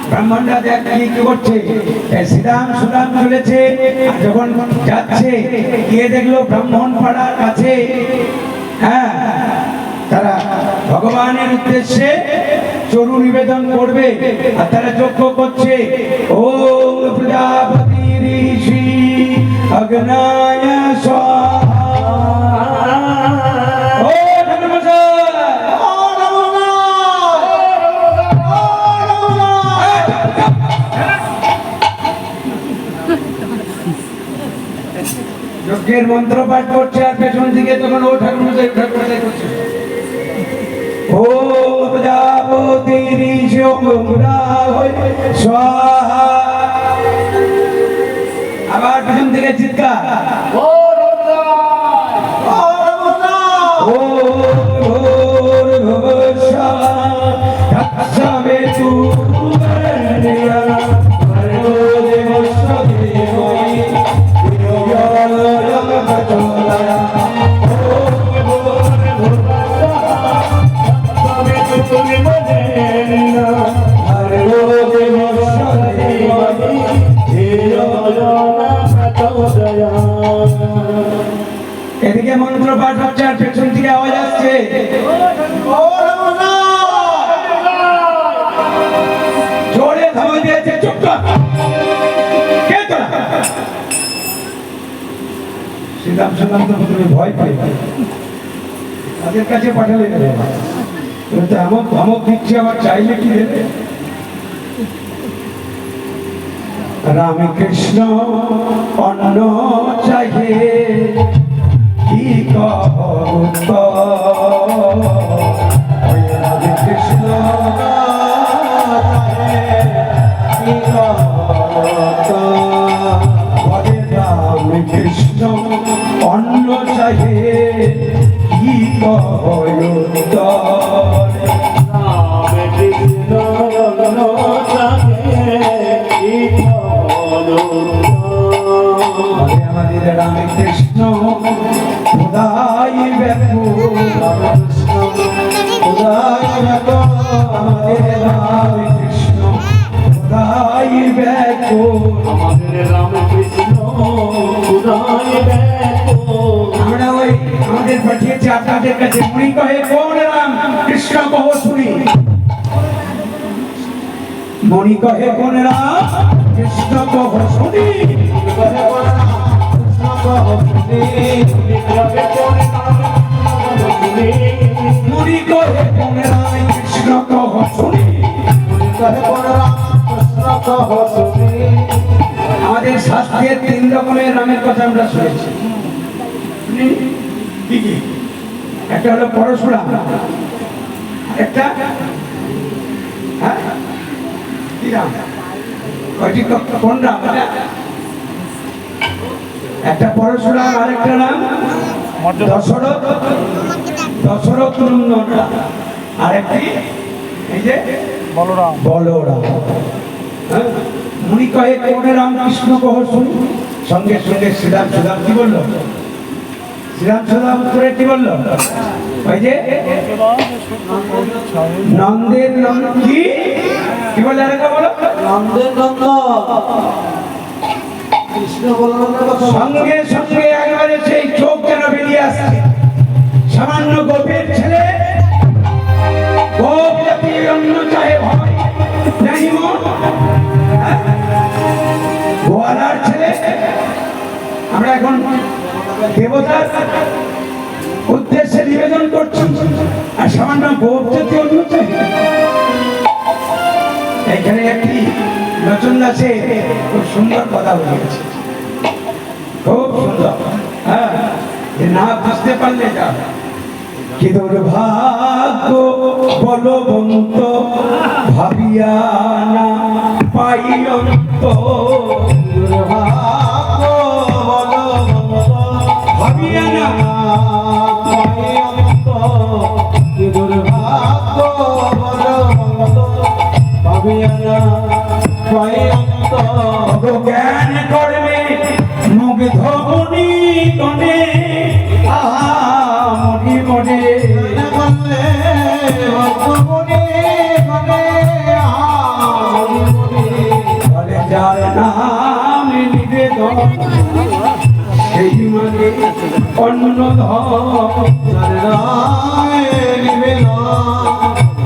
ব্রাহ্মণরা দেখ কি করছে। শ্রীরাম সুরাম চলেছে, আর যখন যাচ্ছে গিয়ে দেখলো ব্রাহ্মণ পাড়ার কাছে, হ্যাঁ তারা ভগবানের উদ্দেশ্যে চরু নিবেদন করবে, আর তারা যজ্ঞ করছে। ওম প্রজাপতি ঋষি অগ্নায় স্বাহা। ও ঠাকুরমশাই, ও যজ্ঞের মন্ত্র পাঠ করছে, আর পেছন দিকে তখন ও ঠাকুরমশাই ঠাকুরমশাই করছে। ও প্রজাপতি ঋষি অগ্নায় স্বাহা। আবার পেছন থেকে চিৎকার, ও ও ভূর্ভুবস্সুঃ তৎসবিতু বরেণ্যং ভর্গো দেবস্য ধীমহি ধিयो यो ন প্রচোদয়াৎ। ভর্গো দেবস্য ধীমহি ধিयो यो ন প্রচোদয়াৎ। এদিকে মন্ত্র পাঠ হচ্ছে আর পেছন থেকে আওয়াজ আসছে, জোরে ধাওয়া দিয়েছে। চুপ কর, কে তোরা? শ্রীরাম সুরাম তো প্রথমে ভয় পাই, তাদের কাছে পাঠালে গেলে এমন ধমক দিচ্ছে, আবার চাইলে কি দেবে। রামকৃষ্ণ অন্ন চাহে কি কহত, ওই রামকৃষ্ণ কি কহত, বলে রামকৃষ্ণ অন্ন চাহে কি কহত। কৃষ্ণ আমাদের রামকৃষ্ণ খোদাই ব্যাকুল, রামকৃষ্ণ খোদাই ব্যাকুল, আমাদের রামকৃষ্ণ খোদাই ব্যাকুল, আমাদের রামকৃষ্ণ খুদাই ব্যাকুল। আমরা ওই আমাদের পাঠিয়েছে আপনাদের কাছে। মুনি কহে কোন রাম কৃষ্ণ কহ শুনি, মণি কহে কোন রাম কৃষ্ণ কহ শুনি, মুড়ি কহে কোন রাম কৃষ্ণ কহ শুনি। আমাদের শাস্ত্রের 3 রকমের নামের কথা আমরা শুনেছি। কি কি? একটা হলো পরশুরাম, একটা হ্যাঁ কি রাম? কয়টি কোন রাম? একটা পরশুরাম, আরেকটা নাম দশরথ, দশরথ নন্দন রাম, আরেকটি এই যে বলরাম। হ্যাঁ? মুনি কহে কোন রাম কৃষ্ণ কহ শুনি। সঙ্গে সঙ্গে শ্রীরাম সুদাম কি বললো? শ্রীরাম সুদাম উত্তরে কি বললো? ওই যে নন্দের নন্দ কি বলে আরেকটা বলো? সঙ্গে সঙ্গে একবারে সেই চোখ যেন বেরিয়ে আসছে। সামান্য গোপের ছেলে, গোপ জাতি অন্য চাহে ভয় জানি মন, গোয়ালার ছেলে। আমরা এখন দেবতার উদ্দেশ্যে নিবেদন করছি, আর সামান্য গোপ জাতি অন্য চাই। এখানে একটি লোচন দাসে খুব সুন্দর কথা বলেছে, খুব সুন্দর। হ্যাঁ, না বুঝতে পারলে যা। কি দুর্ভাগ্য বলবন্ত ভাবিয়া না পাই অন্ত। দুর্ভাগ্য বলবন্ত ভাবিয়া না পাই অন্ত। কি দুর্ভাগ্য বলবন্ত ভাবিয়া না পাই অন্ত। জ্ঞান করবে মুগ্ধ মুনি গণে, আহা মনি মনে বললে মুনি গণে, আহা মনি মনে বলে যার নাম নিবেদন সেই মানে অন্ন ধন। যার নাম নিবেদন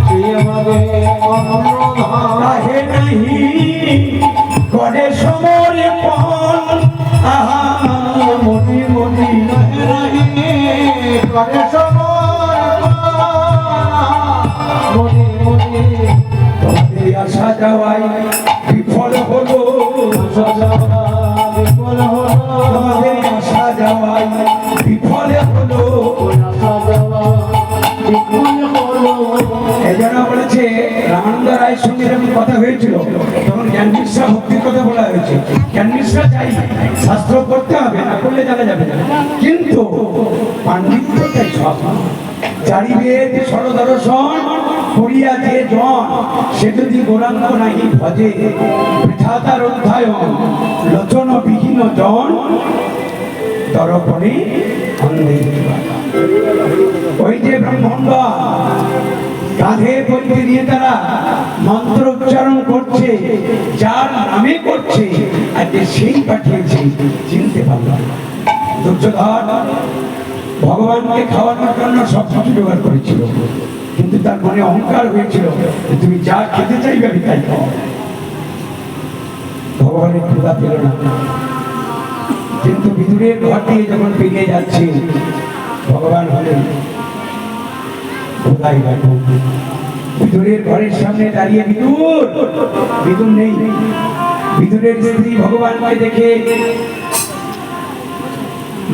সেই মানে অন্ন ধন। রাহে নাহি করে সমরে পণ, আহা মনি মনি রাহে করে সমরে মনি মনি। তোমাদের আশা যাওয়াই বিফল হলো, বিফল হলো। তোমাদের আশা যাওয়াই বিফল হলো, এই জন্য বলেছে রামানন্দ রায়ের সঙ্গে যখন কথা হয়েছিল তখন জ্ঞান মিশ্রা ভক্তির কথা বলা হয়েছে। জ্ঞান মিশ্রা চাই শাস্ত্র পড়তে হবে, না করলে জানা যাবে না, কিন্তু পাণ্ডিত্যটাই সব। চারিবেদ সরদর্শন করিয়া যে জন, সে যদি গৌরাঙ্গ নাহি ভজে বৃথা তার অধ্যায়ন। লোচন বিহীন জন দর্পণে অন্ধে। ওই যে ব্রাহ্মণগণ কাঁধে বইতে নিয়ে তারা মন্ত্র উচ্চারণ করছে, যার নামে করছে, আজকে সেই পাঠিয়েছে চিনতে পারলাম। দুর্যোধন ভগবানকে খাওয়ানোর জন্য সব কিছু জোগাড় করেছিল, কিন্তু তার মনে অহংকার হয়েছিল যে তুমি যা খেতে চাইবে আমি তাই খাও। ভগবানের ক্ষুধা পেল না, কিন্তু বিদুরের ঘর দিয়ে যখন পেরিয়ে যাচ্ছে ভগবান হলেন খোদাই রাখো। বিদুরের ঘরের সামনে দাঁড়িয়ে বিদুর, বিদুর নেই। বিদুরের স্ত্রী ভগবানকে দেখে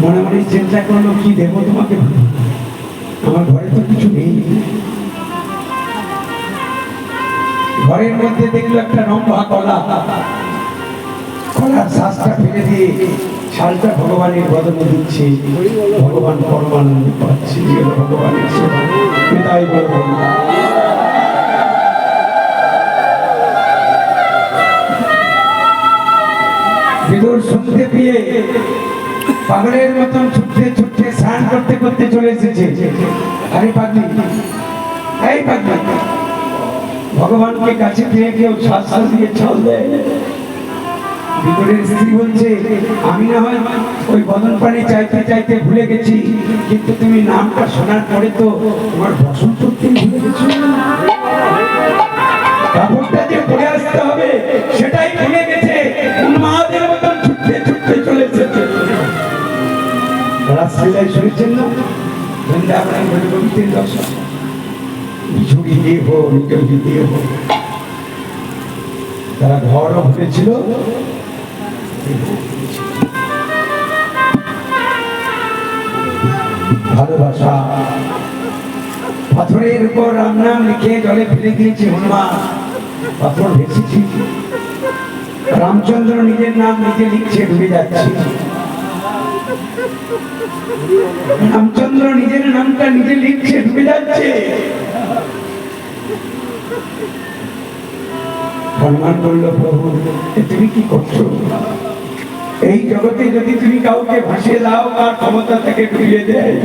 মনে মনে চিন্তা করলো কি দেবো তোমাকে, আমার ঘরে তো কিছু নেই। ঘরের মধ্যে দেখলো একটা লম্বা কলা, কলার শ্বাসটা ফেলে দিয়ে শালটা ভগবানের বদলে দিচ্ছে। ভগবান পরমানন্দ পাচ্ছে, ভগবানের সেবা। তাই বলবেন বিদুর শুনতে পেয়ে পাগলের মতন ছুটতে ছুটতে স্নান করতে করতে চলে এসেছে। আরে পাগলি, এই পাগলি, ভগবানকে কাছে পেয়ে কেউ শ্বাস দিয়ে ছাল দেয়। বিদুরের স্ত্রী বলছে আমি না হয় ওই বদন পানি চাইতে চাইতে ভুলে গেছি, কিন্তু তুমি নামটা শোনার পরে তো তোমার বসন করতে ভুলে গেছো। কাপড়টা যে পরে আসতে হবে সেটাই ভুলে গেছে। উন্মাদের মতন ছুটতে ছুটতে চলে এসেছে। রাসলীলায় শুনেছেন না, বৃন্দাবনে বলে গোবিন্দের দর্শন, ঝুড়ি দিয়ে হোক নিকলি দিয়ে হোক, তারা ঘরও ভরেছিল, ভালোবাসা পাথরের উপর রাম নাম লিখে জলে ফেলে দিয়েছে হনুমান, পাথর ভেসেছি। রামচন্দ্র নিজের নাম নিজে লিখছে, ডুবে যাচ্ছে। রামচন্দ্র নিজের নামটা নিজে লিখছে, ডুবে যাচ্ছে। হনুমান বলল, প্রভু তুমি কি করছো? এই জগতে যদি তুমি কাউকে ভাসিয়ে দাও, তার ক্ষমতা থেকে ডুবিয়ে দেয়,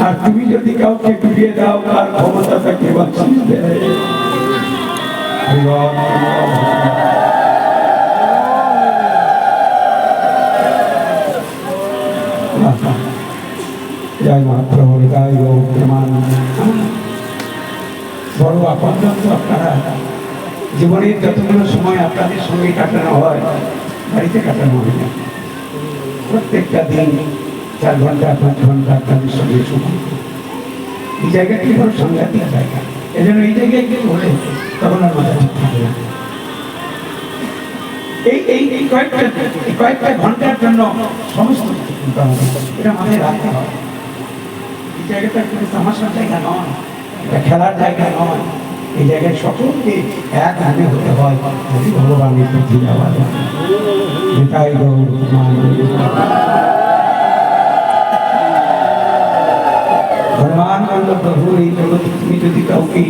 আর তুমি যদি কাউকে ডুবিয়ে দাও, তার ক্ষমতা থেকে বাঁচিয়ে দেয়। জয় মহাপ্রভু, জয় গৌ প্রমাণ। বড় আপন আপনারা, জীবনের যতগুলো সময় আপনাদের সঙ্গে কাটানো হয়, বাড়িতে কাটানো হয় না। প্রত্যেকটা দিন 4 ঘন্টা 5 ঘন্টা আপনাদের সঙ্গে সময়। এই জায়গাটি বড় সাংঘাতিক জায়গা, এই জন্য এই জায়গায় কিছু হলে তখন আর মাথা ঠিক থাকে না। এই কয়েকটা ঘন্টার জন্য সমস্ত এটা মাথায় রাখতে হয়। এই জায়গাটা কোনো তামাশার জায়গা নয়, এটা খেলার জায়গা নয়। এই জায়গায় সকলকে এক আনে হতে হয়, যদি ভগবানের প্রতি যাওয়া যায়। এটাই ভগবান বলল, প্রভু এই জগতে তুমি যদি কাউকে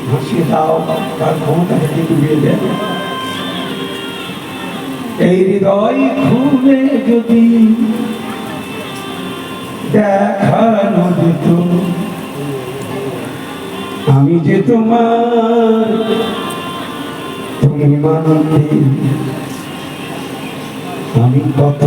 ভাসিয়ে দাও, তার ক্ষমতা থেকে ডুবিয়ে দেয়। এই হৃদয় খুলে যদি দেখানো যেত, আমি যে তোমার, তুমি মানতে, আমি কত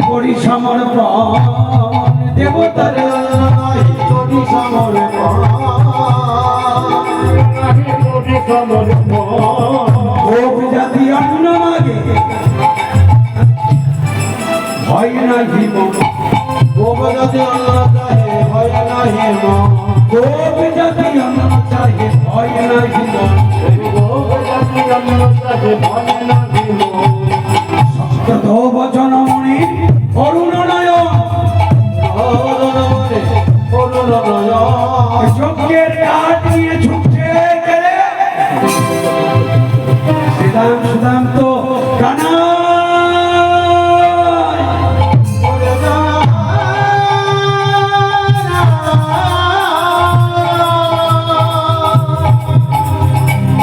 পরিসমর প্রাণ দেবতার পরিসমর জাতি অন্ন মাগে ভয় না হিম, জাতি অন্ন চাহে ভয় না হিম, জাতি অন্ন চাহে ভয় না হিম, জাতি অন্ন চাহে ভয় না হিম। যত বচন মনে অরুণ নয়ন, যজ্ঞের কাঠ নিয়ে ছুটছে গেলে শ্রীরাম সুদাম তো কানা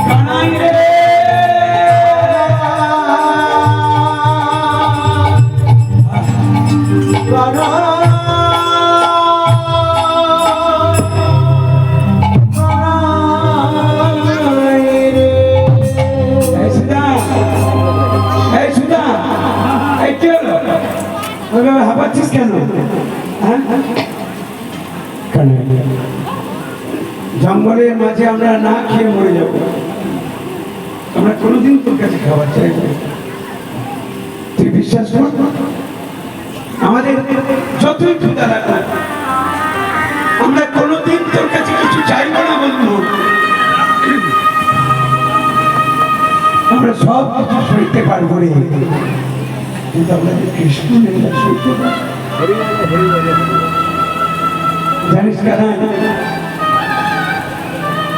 কানাই রে মাঝে আমরা না খেয়ে মরে যাব, আমরা কোনোদিন তোর কাছে খাবার চাইব না। তুই বিশ্বাস কর, আমাদের যতই ক্ষুধা লাগবে আমরা কোনোদিন তোর কাছে কিছু চাইব না বন্ধু। আমরা সব কিছু সইতে পারবো রে, কিন্তু আমরা যে কৃষ্ণ লীলা সইতে পারবো জানিস কেন?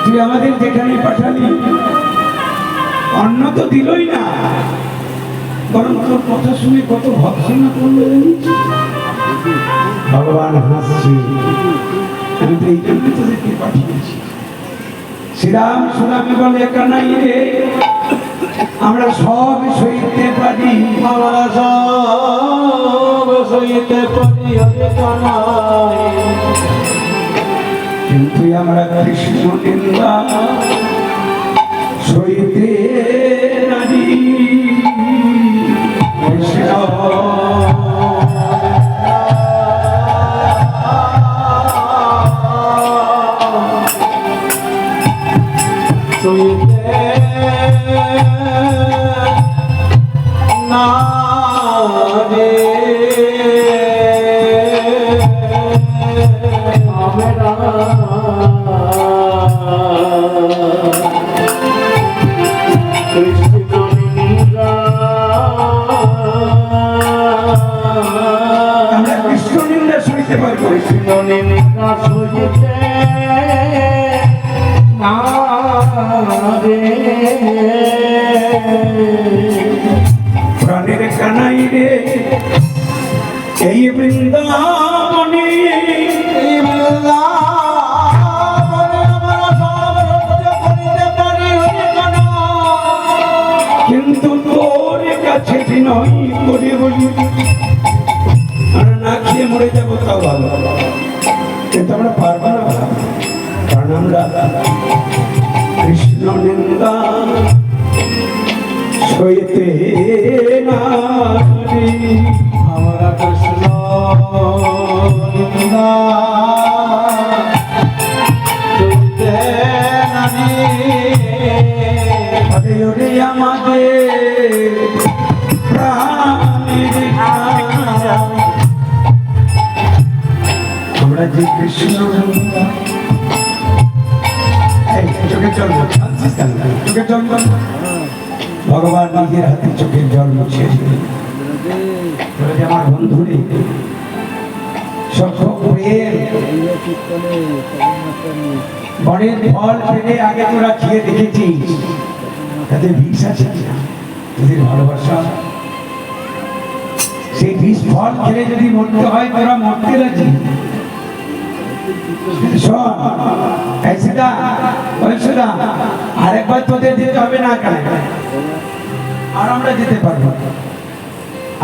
তুই আমাদের যেখানে পাঠালি অন্ন তো দিলই না, বরং তোর কথা শুনে কত ভৎসনা করলো জানিস? ভগবান হাসছে, আমি তো এই জন্য তোদেরকে পাঠিয়েছি। শ্রীরাম সুরামে বলে কানাই রে, আমরা সব সইতে পারি, আমরা সব সইতে পারি ওরে কানাই, কিন্তু আমরা কৃষ্ণ নিন্দা সইতে নারি। কৃষ্ণ সইতে না রে আমরা কৃষ্ণ নিন্দা, আমরা কৃষ্ণ নিন্দা সইতে পারবো। কৃষ্ণ নিন্দা সইতে না রে প্রাণের কানাই রে, এই বৃন্দাবনে এই বৃন্দাবনে আমরা সব রক্ষা করিতে পারি ওরে কানাই, কিন্তু তোর কাছে বিনয় করে বলি আমরা না খেয়ে মরে যাবো তাও ভালো, কিন্তু আমরা পারবো না, কারণ আমরা কৃষ্ণ নিন্দা সইতে নারি। আমরা কৃষ্ণ নিন্দা সইতে নারি, আরে ওরে আমাদের প্রাণের কানাই, আমরা যে কৃষ্ণ নিন্দা, এই চোখের জল আনছিস কেন? চোখের জল বন্ধ। ভগবান নিজের হাতে চোখের জল মুছিয়ে দিলেন, বলে যে আমার বন্ধু রে, বনের ফল পেলে আগে তোরা খেয়ে দেখেছিস তাতে বিষ আছে কিনা? তোদের ভালোবাসা, সেই বিষ ফল খেলে যদি মরতে হয় তোরা মরতে রাজি। শোন এই সীতা, ওই সুদা, আরেকবার তোদের যেতে হবে না কেন? আর আমরা যেতে পারবো না,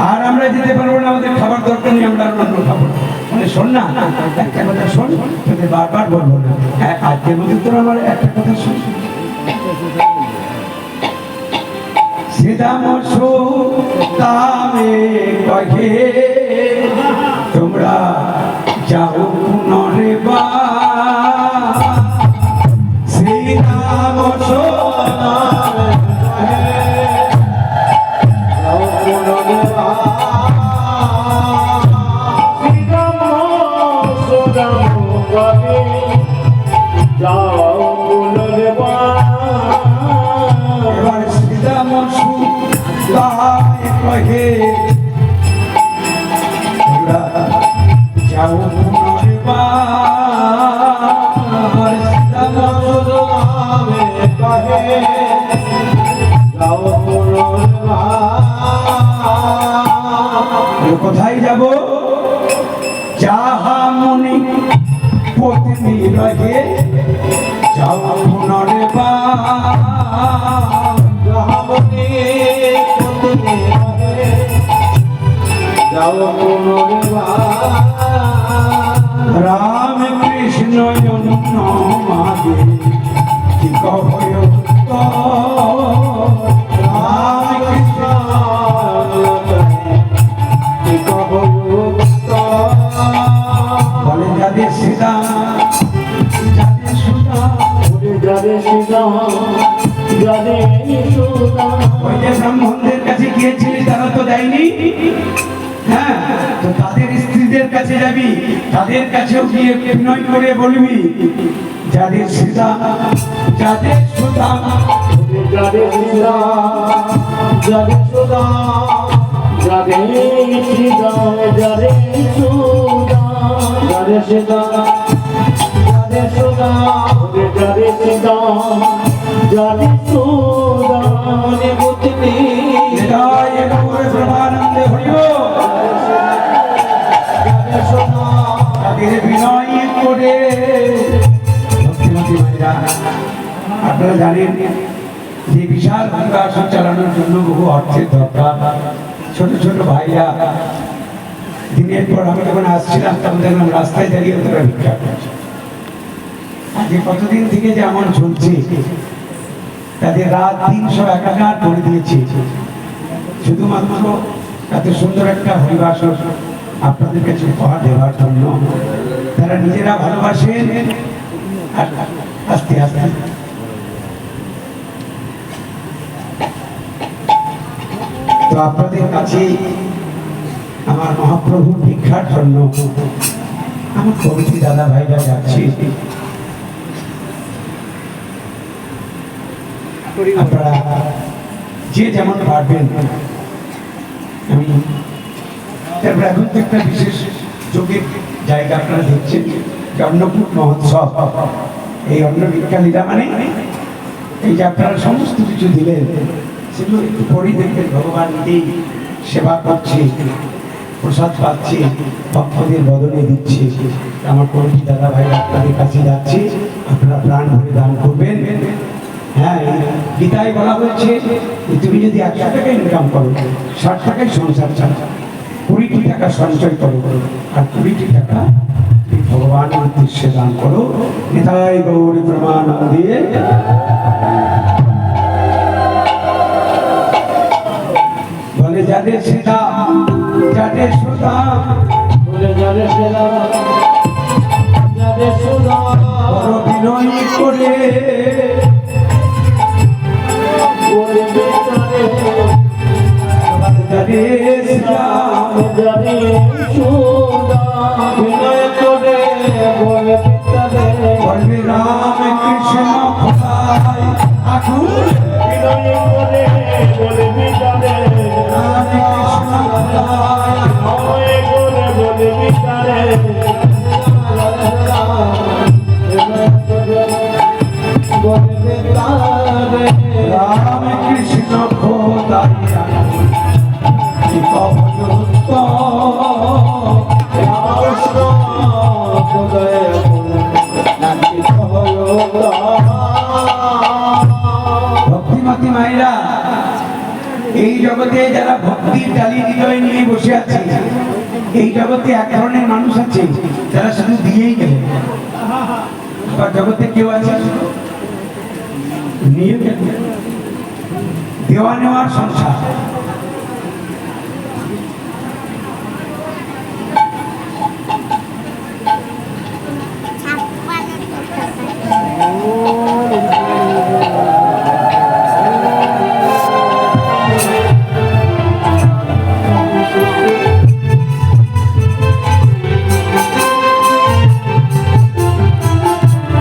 আর আমরা যেতে পারবো না, আমাদের খাবার দরকার নেই, আমরা অন্য খাবো না। মানে শোন না, একটা কথা শোন, তোদের বারবার বলবো না, আজকের মধ্যে তোর আমার একটা কথা শোন। শ্রীরাম সুদামে কহে তোমরা যাও পুনর্বা, শ্রীরাম সুদামে যাও পুনর্বা, শ্রীরাম সুদাম কহে যাও পুনর্বা, এবার শ্রীরাম সুদামে কহে তোমরা যাও পুনর্বা, শ্রীরাম সুদামে কহে যাও পুনর্বা, কোথায় যাব? যাহা মনি পত্নী রহে যাও পুনর্বা, যাহাবনে পত্নী রহে যাও পুনর্বা, রাম কৃষ্ণ জন্য মাগে কি কহয় রাম কৃষ্ণ বলে যাদের সীতা যাদের সুতা যারে সুদা ওই যে ব্রাহ্মণদের কাছে গিয়েছিলি তারা তো দেয়নি, হ্যাঁ, তো তাদের স্ত্রীদের কাছে যাবি, তাদের কাছেও গিয়ে বিনয় করে বলবি যাদের সীতা যাদের সুতা যারে সুদা যারে সুদা যারে সুদা যারে সুদা যারে সুদা যারে সুদা যারে সুদা যারে সুদা রে বুঝলি জয় গৌর ব্রহ্মানন্দে হরিব। যারে সুদা তাদের বিনয় করে ভক্তিমতী মায়েরা, আপনারা জানেন যে বিশাল পরিবার চালানোর জন্য বহু অর্থের দরকার। ছোট ছোট ভাইরা দিনের পর আমি যখন আসছিলাম তখন দেখলাম রাস্তায় দাঁড়িয়ে তারা ভিক্ষা করছে। আজকে কতদিন থেকে যে এমন চলছে, তাদের রাত দিন সব একাকার করে দিয়েছে শুধুমাত্র এত সুন্দর একটা পরিবার আপনাদের কাছে উপহার দেওয়ার জন্য। তারা নিজেরা ভালোবাসেন আর আস্তে আস্তে তো আপনাদের কাছে আমার মহাপ্রভুর ভিক্ষার জন্য আমার কমিটি দাদা ভাইরা যাচ্ছে। আপনারা যে যেমন পারবেন, আমি তারপর এখন তো একটা বিশেষ যোগের জায়গা আপনারা দেখছেন যে অন্নকূট মহোৎসব। এই অন্ন ভিক্ষা লীলা মানে এই যে আপনারা সমস্ত কিছু দিলেন সেগুলো একটু পরেই দেখবেন ভগবান নিজেই সেবা করছে, প্রসাদ পাচ্ছে, ভক্তদের বদলে দিচ্ছে। আমার কমিটি দাদা ভাই আপনাদের কাছে যাচ্ছে, আপনারা প্রাণ ভরে দান করবেন। হ্যাঁ, গীতায় বলা হয়েছে যে তুমি যদি 100 টাকা ইনকাম করো 60 টাকায় সংসার চালাও, 20টি টাকা সঞ্চয় করো আর 20টি টাকা তুমি ভগবানের উদ্দেশ্যে দান করো। নিতাই গৌর ব্রহ্মানন্দে। বলে যাদের সীতা যাদের সুতা বলে যারে সুদা যারে সুদা বড় বিনয় করে বলে বেচারে যাদের সীতা যারে সুদা বিনয় করে বলে বেচারে বলবে রাম কৃষ্ণ খোদাই আকুল বিনয় করে বলে বেচারে রাম কৃষ্ণ খোদাই আমায় করে বলে বেচারে বলে বেচারে রাম কৃষ্ণ খোদাই আকুল কি কবযুক্ত রামকৃষ্ণ খোদায় নাকি সহযোগা ভক্তিমতী মায়েরা, এই জগতে যারা ভক্তির ডালি হৃদয় নিয়ে বসে আছে, এই জগতে এক ধরনের মানুষ আছে যারা শুধু দিয়েই গেলে। আবার জগতে কেউ আছে নিয়ে গেলে, দেওয়া নেওয়ার সংসার।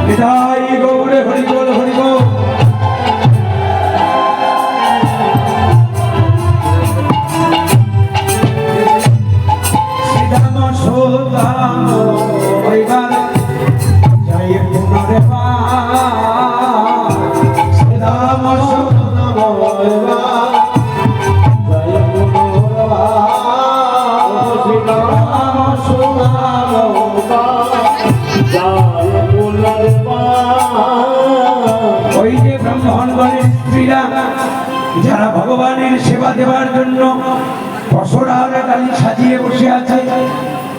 নিতাই গৌরে হরি বল হরি বল। শ্রীরাম সুদাম হইবার জয় পুনরে পা। শ্রীরাম সুদাম হইবার জয় গুরুবা শ্রীরাম সুনামা জয় গুরুবা ওই যে ব্রাহ্মণগণের স্ত্রীরা যারা ভগবানের সেবা দেওয়ার জন্য বছরার গালি সাজিয়ে বসে আছে,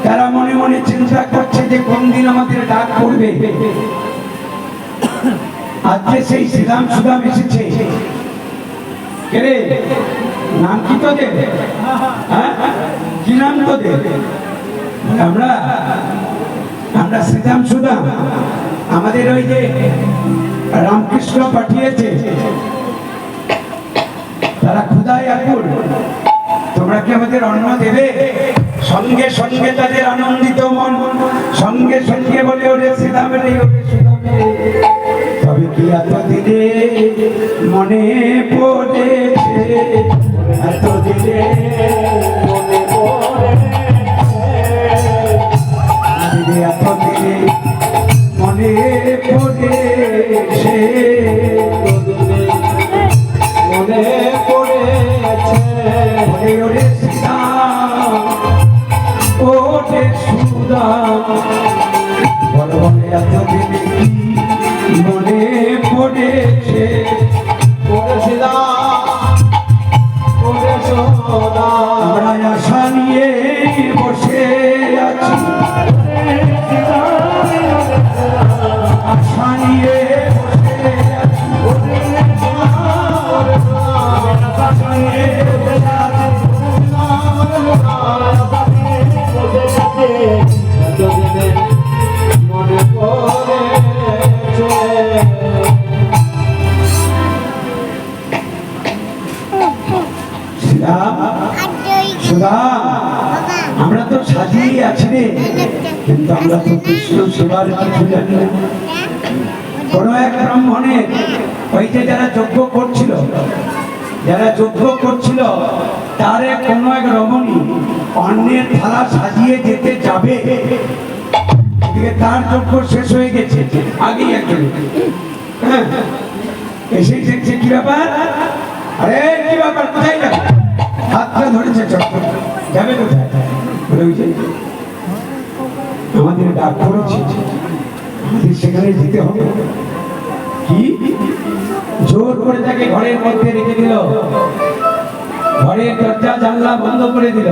তারা মনে মনে চিন্তা করছে যে কোন দিন আমাদের ডাক পড়বে। আজকে সেই শ্রীরাম সুদাম এসেছে। কে নাম কি তোদের? হ্যাঁ, কি নাম তোদের? আমরা আমরা শ্রীরাম সুদাম। আমাদের ওই যে রামকৃষ্ণ পাঠিয়েছে সদাই আকুল, তোমরা কি আমাদের অন্ন দেবে? সঙ্গে সঙ্গে তাদের আনন্দিত মন সঙ্গে সঙ্গে বলে ওরে শ্রীরাম রে, ওরে শ্রীরাম রে। তবে কি এতদিনে মনে পড়েছে, এতদিনে মনে পড়েছে, এতদিনে মনে পড়েছে, মনে পড়েছে ওরে ওরে শ্রীরাম, ওরে সুদাম, বলো বলে এতদিনে কি মনে পড়েছে, আমরা আশা নিয়ে বসে আছি, আশা নিয়ে বসে আছি, আশা নিয়ে বসে আছি। মনে পড়েছে শ্রীরাম, সুদাম, আমরা তো সাজিয়ে আছি রে, কিন্তু আমরা তো কৃষ্ণ সেবার কিছু জানি না। কোন এক ব্রাহ্মণের ওই যে যারা যজ্ঞ করছিল, যারা যজ্ঞ করছিল তারে কোন এক রমণী অন্যের থালা সাজিয়ে যেতে যাবে, এদিকে তার যজ্ঞ শেষ হয়ে গেছে আগেই একজন, হ্যাঁ, এসে দেখছে কি ব্যাপার, আরে কি ব্যাপার, কোথায় যাবে, হাতটা ধরেছে, চক্র যাবে কোথায়, বলে ওই যে আমাদের ডাক পড়েছে, আমাদের সেখানে যেতে হবে। কি জোর করে তাকে ঘরের মধ্যে রেখে দিল, ঘরের দরজা জানলা বন্ধ করে দিল,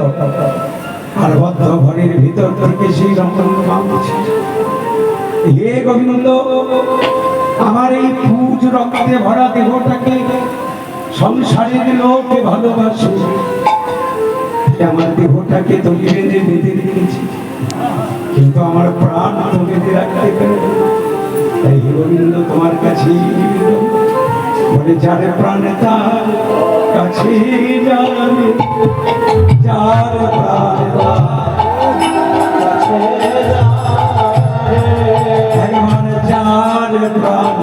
আর বদ্ধ ঘরের ভিতর থেকে সেই রমণ মামছে, হে গোবিন্দ, আমার এই পুজ রক্তে ভরা দেহটাকে সংসারের লোকে ভালোবাসে, আমার দেহটাকে তলি বেঁধে বেঁধে রেখেছি, কিন্তু আমার প্রাণ তো বেঁধে রাখতে পারে, তাই হে গোবিন্দ তোমার কাছে বলে যার প্রাণ তার কাছে যাবে, যার প্রাণ তার কাছে যাবে, যার প্রাণ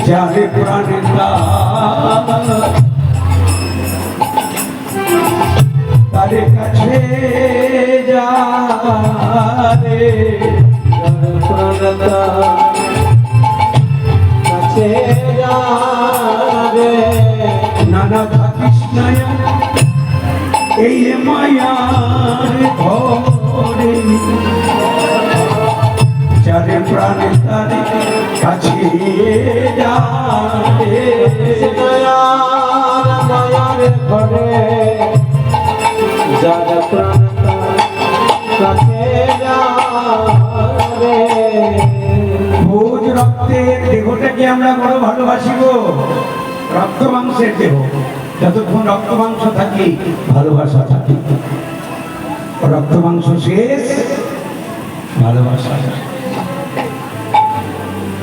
যারে প্রাণে তারে কাছে যারে, কাছে যাবে নানা থাকিস নয়া এই মায়ার ঘরে, যারে প্রাণে তারে কাছে যারে, মায়ার ঘরে যার প্রাণ কাছে যাবে। ভোজ রক্তের দেহটাকে আমরা বড় ভালোবাসি গো, রক্ত মাংসের দেহ, যতক্ষণ রক্ত মাংস থাকে ভালোবাসা থাকে, রক্ত মাংস শেষ ভালোবাসা।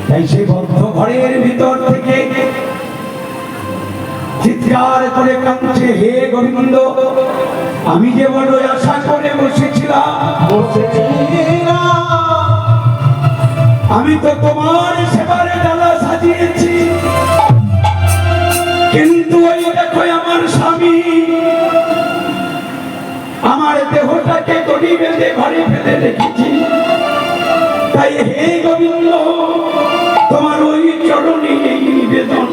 তাই সেই বদ্ধ ঘরের ভিতর থেকে চিৎকার করে কাঁদছে, হে গোবিন্দ, আমি যে বড় আশা করে বসেছিলাম, আমি তো তোমার সেবার ডালা সাজিয়েছি, কিন্তু ওই দেখো আমার স্বামী আমার দেহটাকে দড়ি বেঁধে ঘরে ফেলে রেখেছি, তাই হে গোবিন্দ তোমার ওই চরণে এই নিবেদন,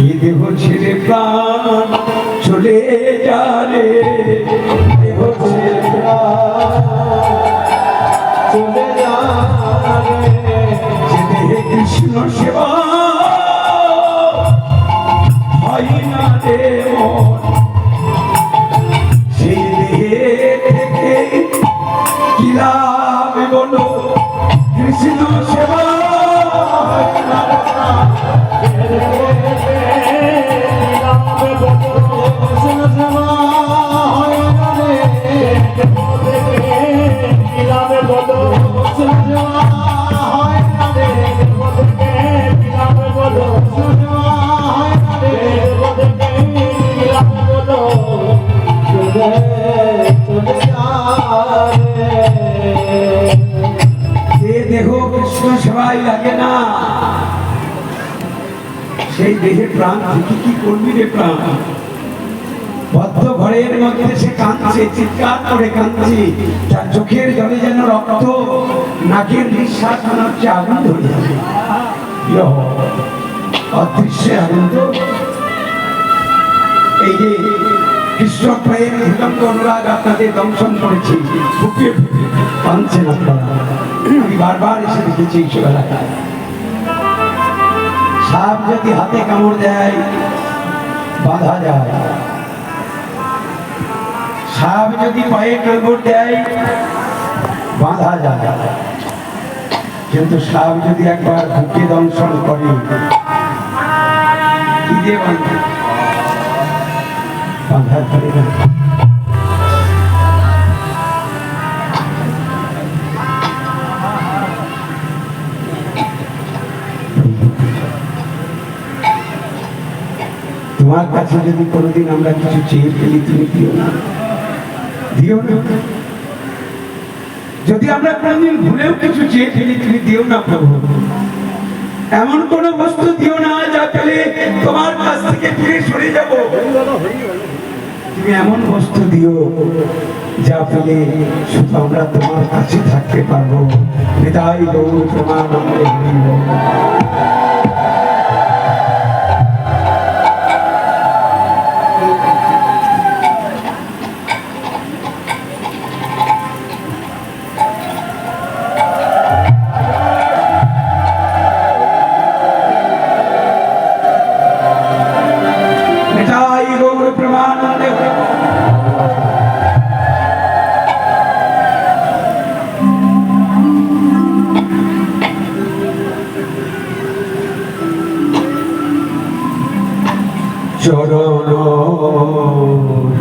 এই দেহ ছেড়ে প্রাণ চলে যারে, দেহ ছেড়ে চলে যাবে যে দেহে কৃষ্ণ সেবা হয় না রে মন, সেই দেহে থেকে কি লাভ বলো, কৃষ্ণ সেবা হয় না রে মন। কৃষ্ণ দেহে প্রাণ থেকে কি করবি রে প্রাণ? বদ্ধ ঘরের মধ্যে সে কাঁদছে, চিৎকার করে কাঁদছে, তার চোখের জলে যেন রক্ত, নাকের নিঃশ্বাস মনে হচ্ছে আগুন ধরে যাবে। অদৃশ্যে আনন্দ। এই যে কৃষ্ণ প্রেম ভূতঙ্গ অনুরাগ আপনাদের দংশন করেছি, ফুপিয়ে ফুপিয়ে কাঁদছেন আপনারা। আমি বারবার এসে দেখেছি এই এলাকায়। সাপ যদি হাতে কামড় দেয় বাঁধা যায়, সাপ যদি পায়ে কামড় দেয় বাঁধা যায়, কিন্তু সাপ যদি একবার বুকে দংশন করে কি দিয়ে বাঁধা করে না। তোমার কাছে যদি কোনোদিন আমরা কিছু চেয়ে ফেলি, তুমি দিও না, দিও না। যদি আমরা কোনোদিন ভুলেও কিছু চেয়ে ফেলি, তুমি দিও না প্রভু। এমন কোন বস্তু দিও না যা পেলে তোমার কাছ থেকে ফিরে সরে যাব। তুমি এমন বস্তু দিও যা পেলে শুধু আমরা তোমার কাছে থাকতে পারবো। নিতাই গৌর প্রমানন্দে হরি বল। চরণ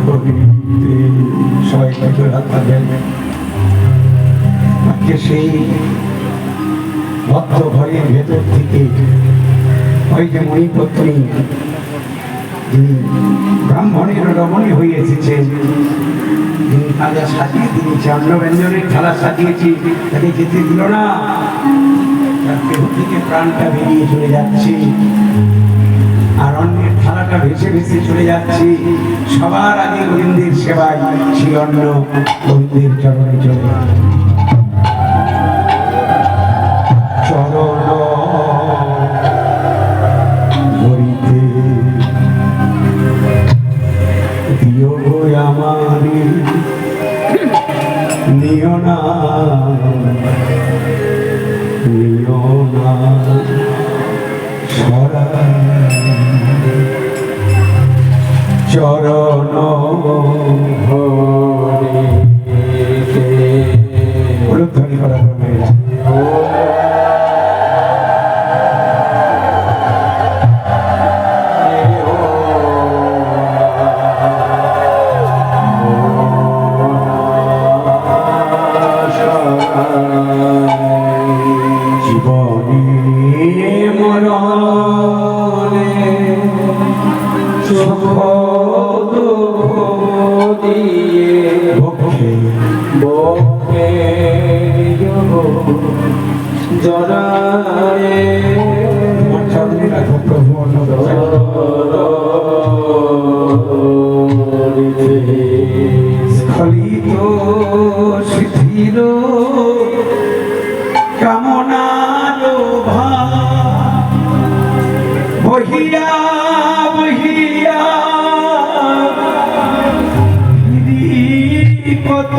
হরিতে সবাই কিছু হাত পাবেন। সেই ভক্ত ঘরের ভেতর থেকে ওই যে মণিপত্নী, যিনি ব্রাহ্মণের রমণী হয়ে এসেছেন, যিনি তাজা সাজিয়ে দিয়েছে, অন্ন ব্যঞ্জনের থালা সাজিয়েছি, তাকে যেতে দিল না। তার দেহ থেকে প্রাণটা বেরিয়ে চলে যাচ্ছে, আর অন্যের থালাটা ভেসে ভেসে চলে যাচ্ছে। সবার আগে গোবিন্দের সেবায় সেই অন্ন গোবিন্দের চরণে চলে। চরণ হরিতে দিও গো আমারে, নিও না নিও না সরা। চরণ হরিতে ধ্বনি করা মেয়েরা স্খলিত শিথিল কামনার বহিয়া বহিয়া কত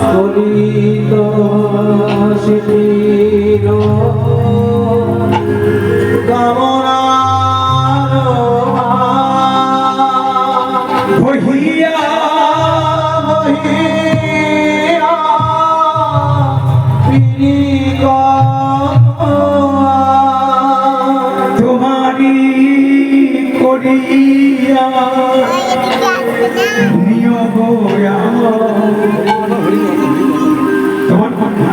স্খলিত শিথিল কামনা বহিয়া বহিয়া তোমারি করিয়া নিয়োগ তোমার কথা।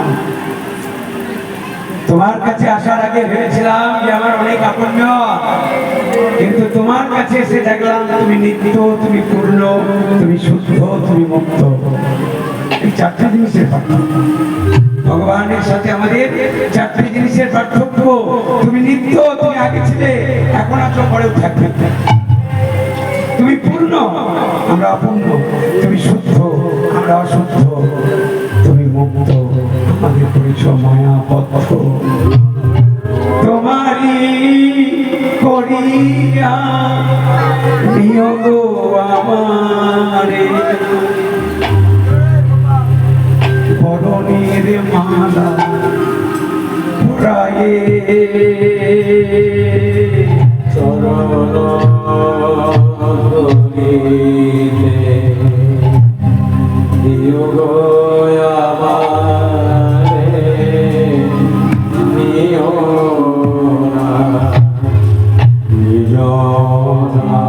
তোমার কাছে আসার আগে ভেবেছিলাম যে আমার অনেক আপন্য, কিন্তু তোমার কাছে এসে দেখলাম তুমি নিত্য, তুমি পূর্ণ, তুমি শুদ্ধ, তুমি মুক্ত। এই চারটে জিনিসের পার্থক্য। ভগবানের সাথে আমাদের চারটে জিনিসের পার্থক্য। তুমি নিত্য, তুমি আগে ছিলে, এখন আছো, পরেও থাকবে। তুমি পূর্ণ, আমরা অপূর্ণ। তুমি শুদ্ধ, আমরা অশুদ্ধ। তুমি মুক্ত, আমাদের পরিচয় মায়াবদ্ধ। তোমারি করিয়া নিয়োগ আমারে, বরণের মালা পরায়ে চরণ ধরিলে দিও গো আমারে, নিও না নিজ না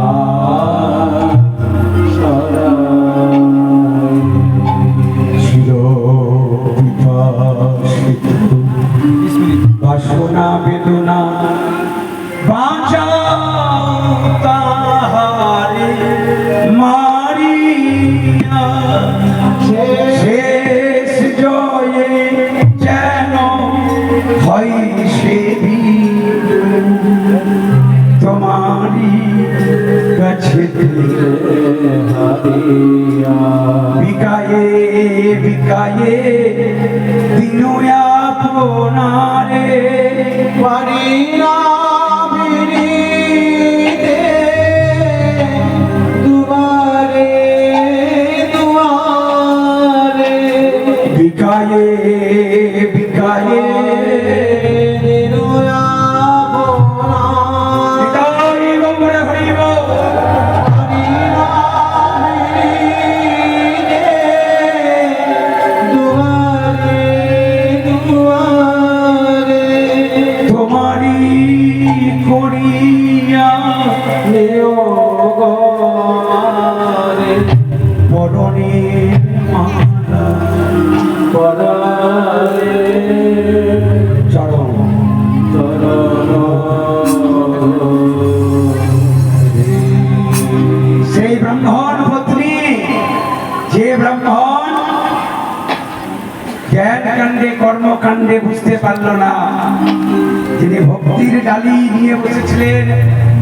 সরাই। চির বিপাসিত বাসনা বেদনা বাঁচাও তাহারে মারিয়া, শেষ জয়ে যেন হয় সেবি তোমারি কাছে বিকায়ে বিকায়ে দিন আপনারে পারিনা বিনীতে দুয়ারে দুয়ারে, বিকায়ে বিকায়ে দিনু আপনার। বিকায়ে গৌর হরিব। পারিনা বিনীতে দুয়ারে দুয়ারে, তোমারি করিয়া নিও গো আমারে, বরণের মালা পরায়ে চরণ। সেই ব্রাহ্মণ পত্নী, যে ব্রাহ্মণ জ্ঞান কাণ্ডে কর্মকাণ্ডে বুঝতে পারল না, যিনি ভক্তির ডালি নিয়ে বসেছিলেন।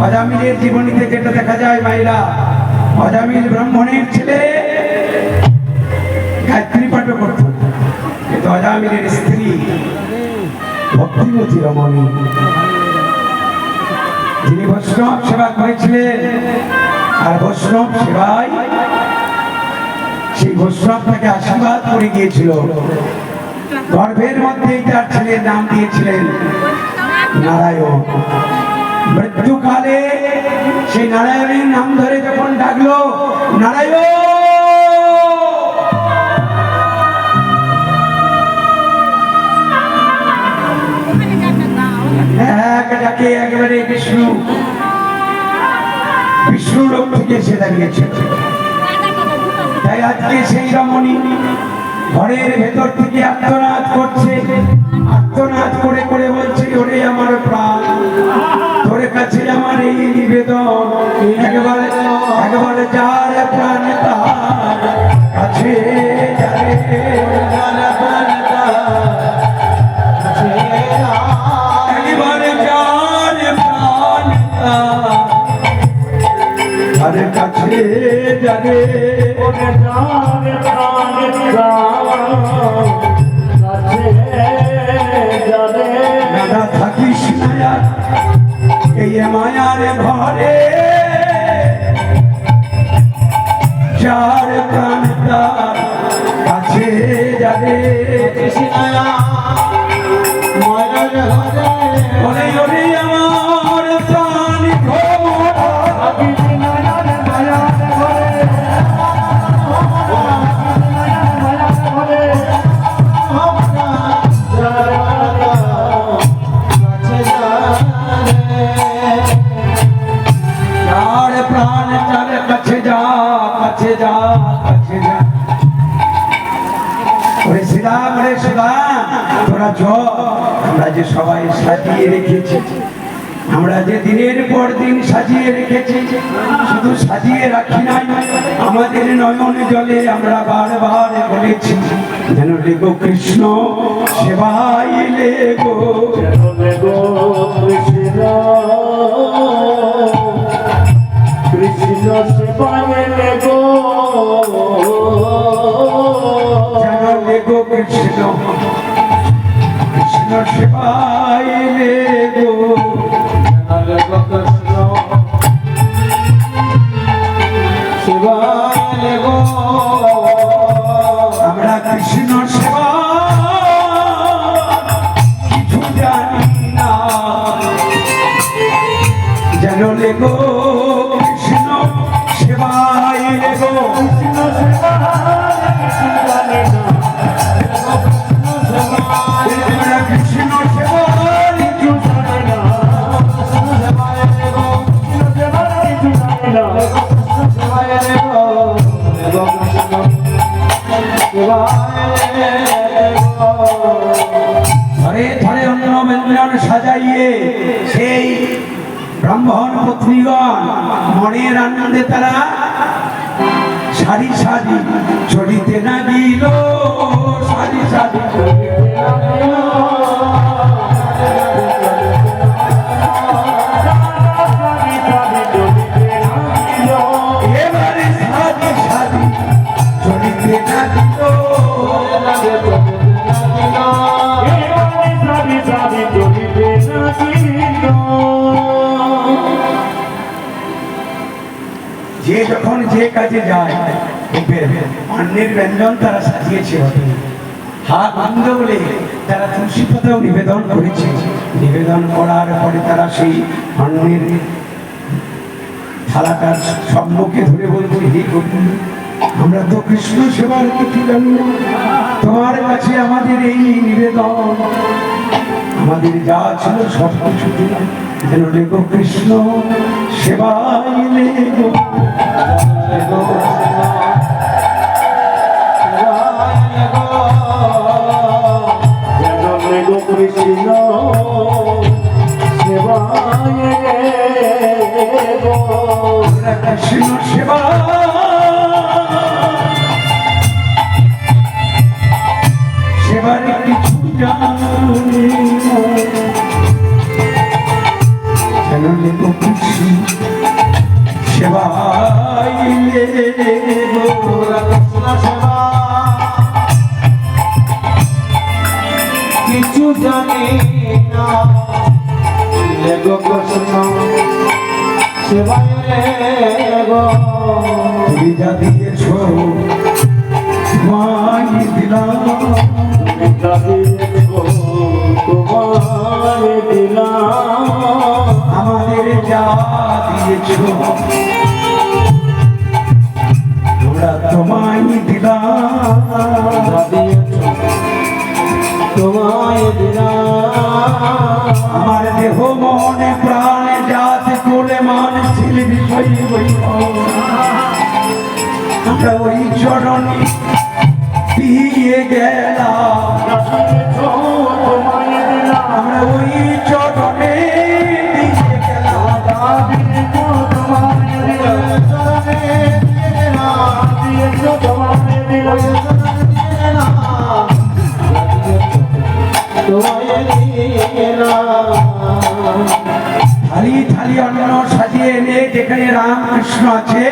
অজামিলের জীবনীতে যেটা দেখা যায়, মাইরা অজামিল ব্রাহ্মণের ছেলে, গায়ত্রী পাঠও করত, কিন্তু অজামিলের স্ত্রী ভক্তিমতী রমণী, যিনি বৈষ্ণব সেবা করেছিলেন। আর বৈষ্ণব সেবায় সেই বৈষ্ণব তাকে আশীর্বাদ করে গিয়েছিল। গর্ভের মধ্যেই তার ছেলের নাম দিয়েছিলেন নারায়ণ। মৃত্যুকালে সেই নারায়ণের নাম ধরে যখন ডাকলো, নারায়ণ, এক ডাকে একেবারে বিষ্ণু, বিষ্ণু লোক থেকে এসে দাঁড়িয়েছে। তাই আজকে সেই রমণী ঘরের ভেতর থেকে আত্মনাদ করছে, আত্মনাদ করে করে বলছে, ওরে আমার প্রাণ, তোর কাছে আমার এই নিবেদন, একেবারে একেবারে যার প্রাণ তার কাছে যাবে, একেবারে যার প্রাণ তার কাছে যাবে। দাদা থাকিস না এই মায়ার ঘরে, যার প্রাণ তার কাছে যাবে। ওরে ওরে আমার প্রাণ ভোলা, যার প্রাণ তার কাছে যা, কাছে যা, কাছে যা। ওরে শ্রীরাম, ওরে শ্রীরাম, তোরা চ, আমরা যে সবাই সাজিয়ে রেখেছি, আমরা যে দিনের পর দিন সাজিয়ে রেখেছি, শুধু সাজিয়ে রাখি নাই, আমাদের নয়নে জলে আমরা বারবার বলেছি যেন লেগো কৃষ্ণ সেবায় লেগো কৃষ্ণ সেবায় লেগো যেন লেগো কৃষ্ণ কৃষ্ণ সেবায় লেগো কৃষ্ণ সেবায় লেগো আমরা কৃষ্ণ সেবা কিছু জানি না যেন লেগো কৃষ্ণ সেবায় লেগো কৃষ্ণ সেবায় আমরা কৃষ্ণ সেবা কিছু জানি না ধরে ধরে অন্য ব্যঞ্জন সাজাইয়ে সেই ব্রাহ্মণ পত্নীগণ মনের আনন্দে তারা সারি সারি চলিতে না দিল সারি সারি এবারে সারি সারি চলিতে না দিল যে যখন যে কাজে যায় দেখবেন অন্যের ব্যঞ্জন তারা সাজিয়েছে বটে। হাত বন্ধ বলে তারা তুলসী পাতাও নিবেদন করেছে। নিবেদন করার পরে তারা সেই অন্যের থালাটার সম্মুখে ধরে বলছে হে গোবিন্দ আমরা তো কৃষ্ণ সেবার কিছু জানি না, তোমার কাছে আমাদের এই নিবেদন, আমাদের যা ছিল সব কিছু দিলাম যেন লেগো কৃষ্ণ সেবায় লেগো কৃষ্ণ সেবায় লেগো কৃষ্ণ সেবা সেবার কিছু জানি না যেন লেগো কৃষ্ণ সেবায় লেগো কৃষ্ণ সেবা কিছু জানি না লেগো কৃষ্ণ সেবায় লেগো তুমি যা দিয়েছ তোমায় দিলাম তোমার দিলাম আমাদের যা দিয়েছ আমরা তোমায় দিলাম তোমায় দিলাম আমার দেহ মনে প্রাণে যাতে কোলে মান ছিল বিষয় আমরা ওই চরণে দিয়ে গেলাম তোমায় দিলাম আমরা ওই চরণে দিয়ে গেলাম থালি থালি অন্ন সাজিয়ে এনে যেখানে রামকৃষ্ণ আছে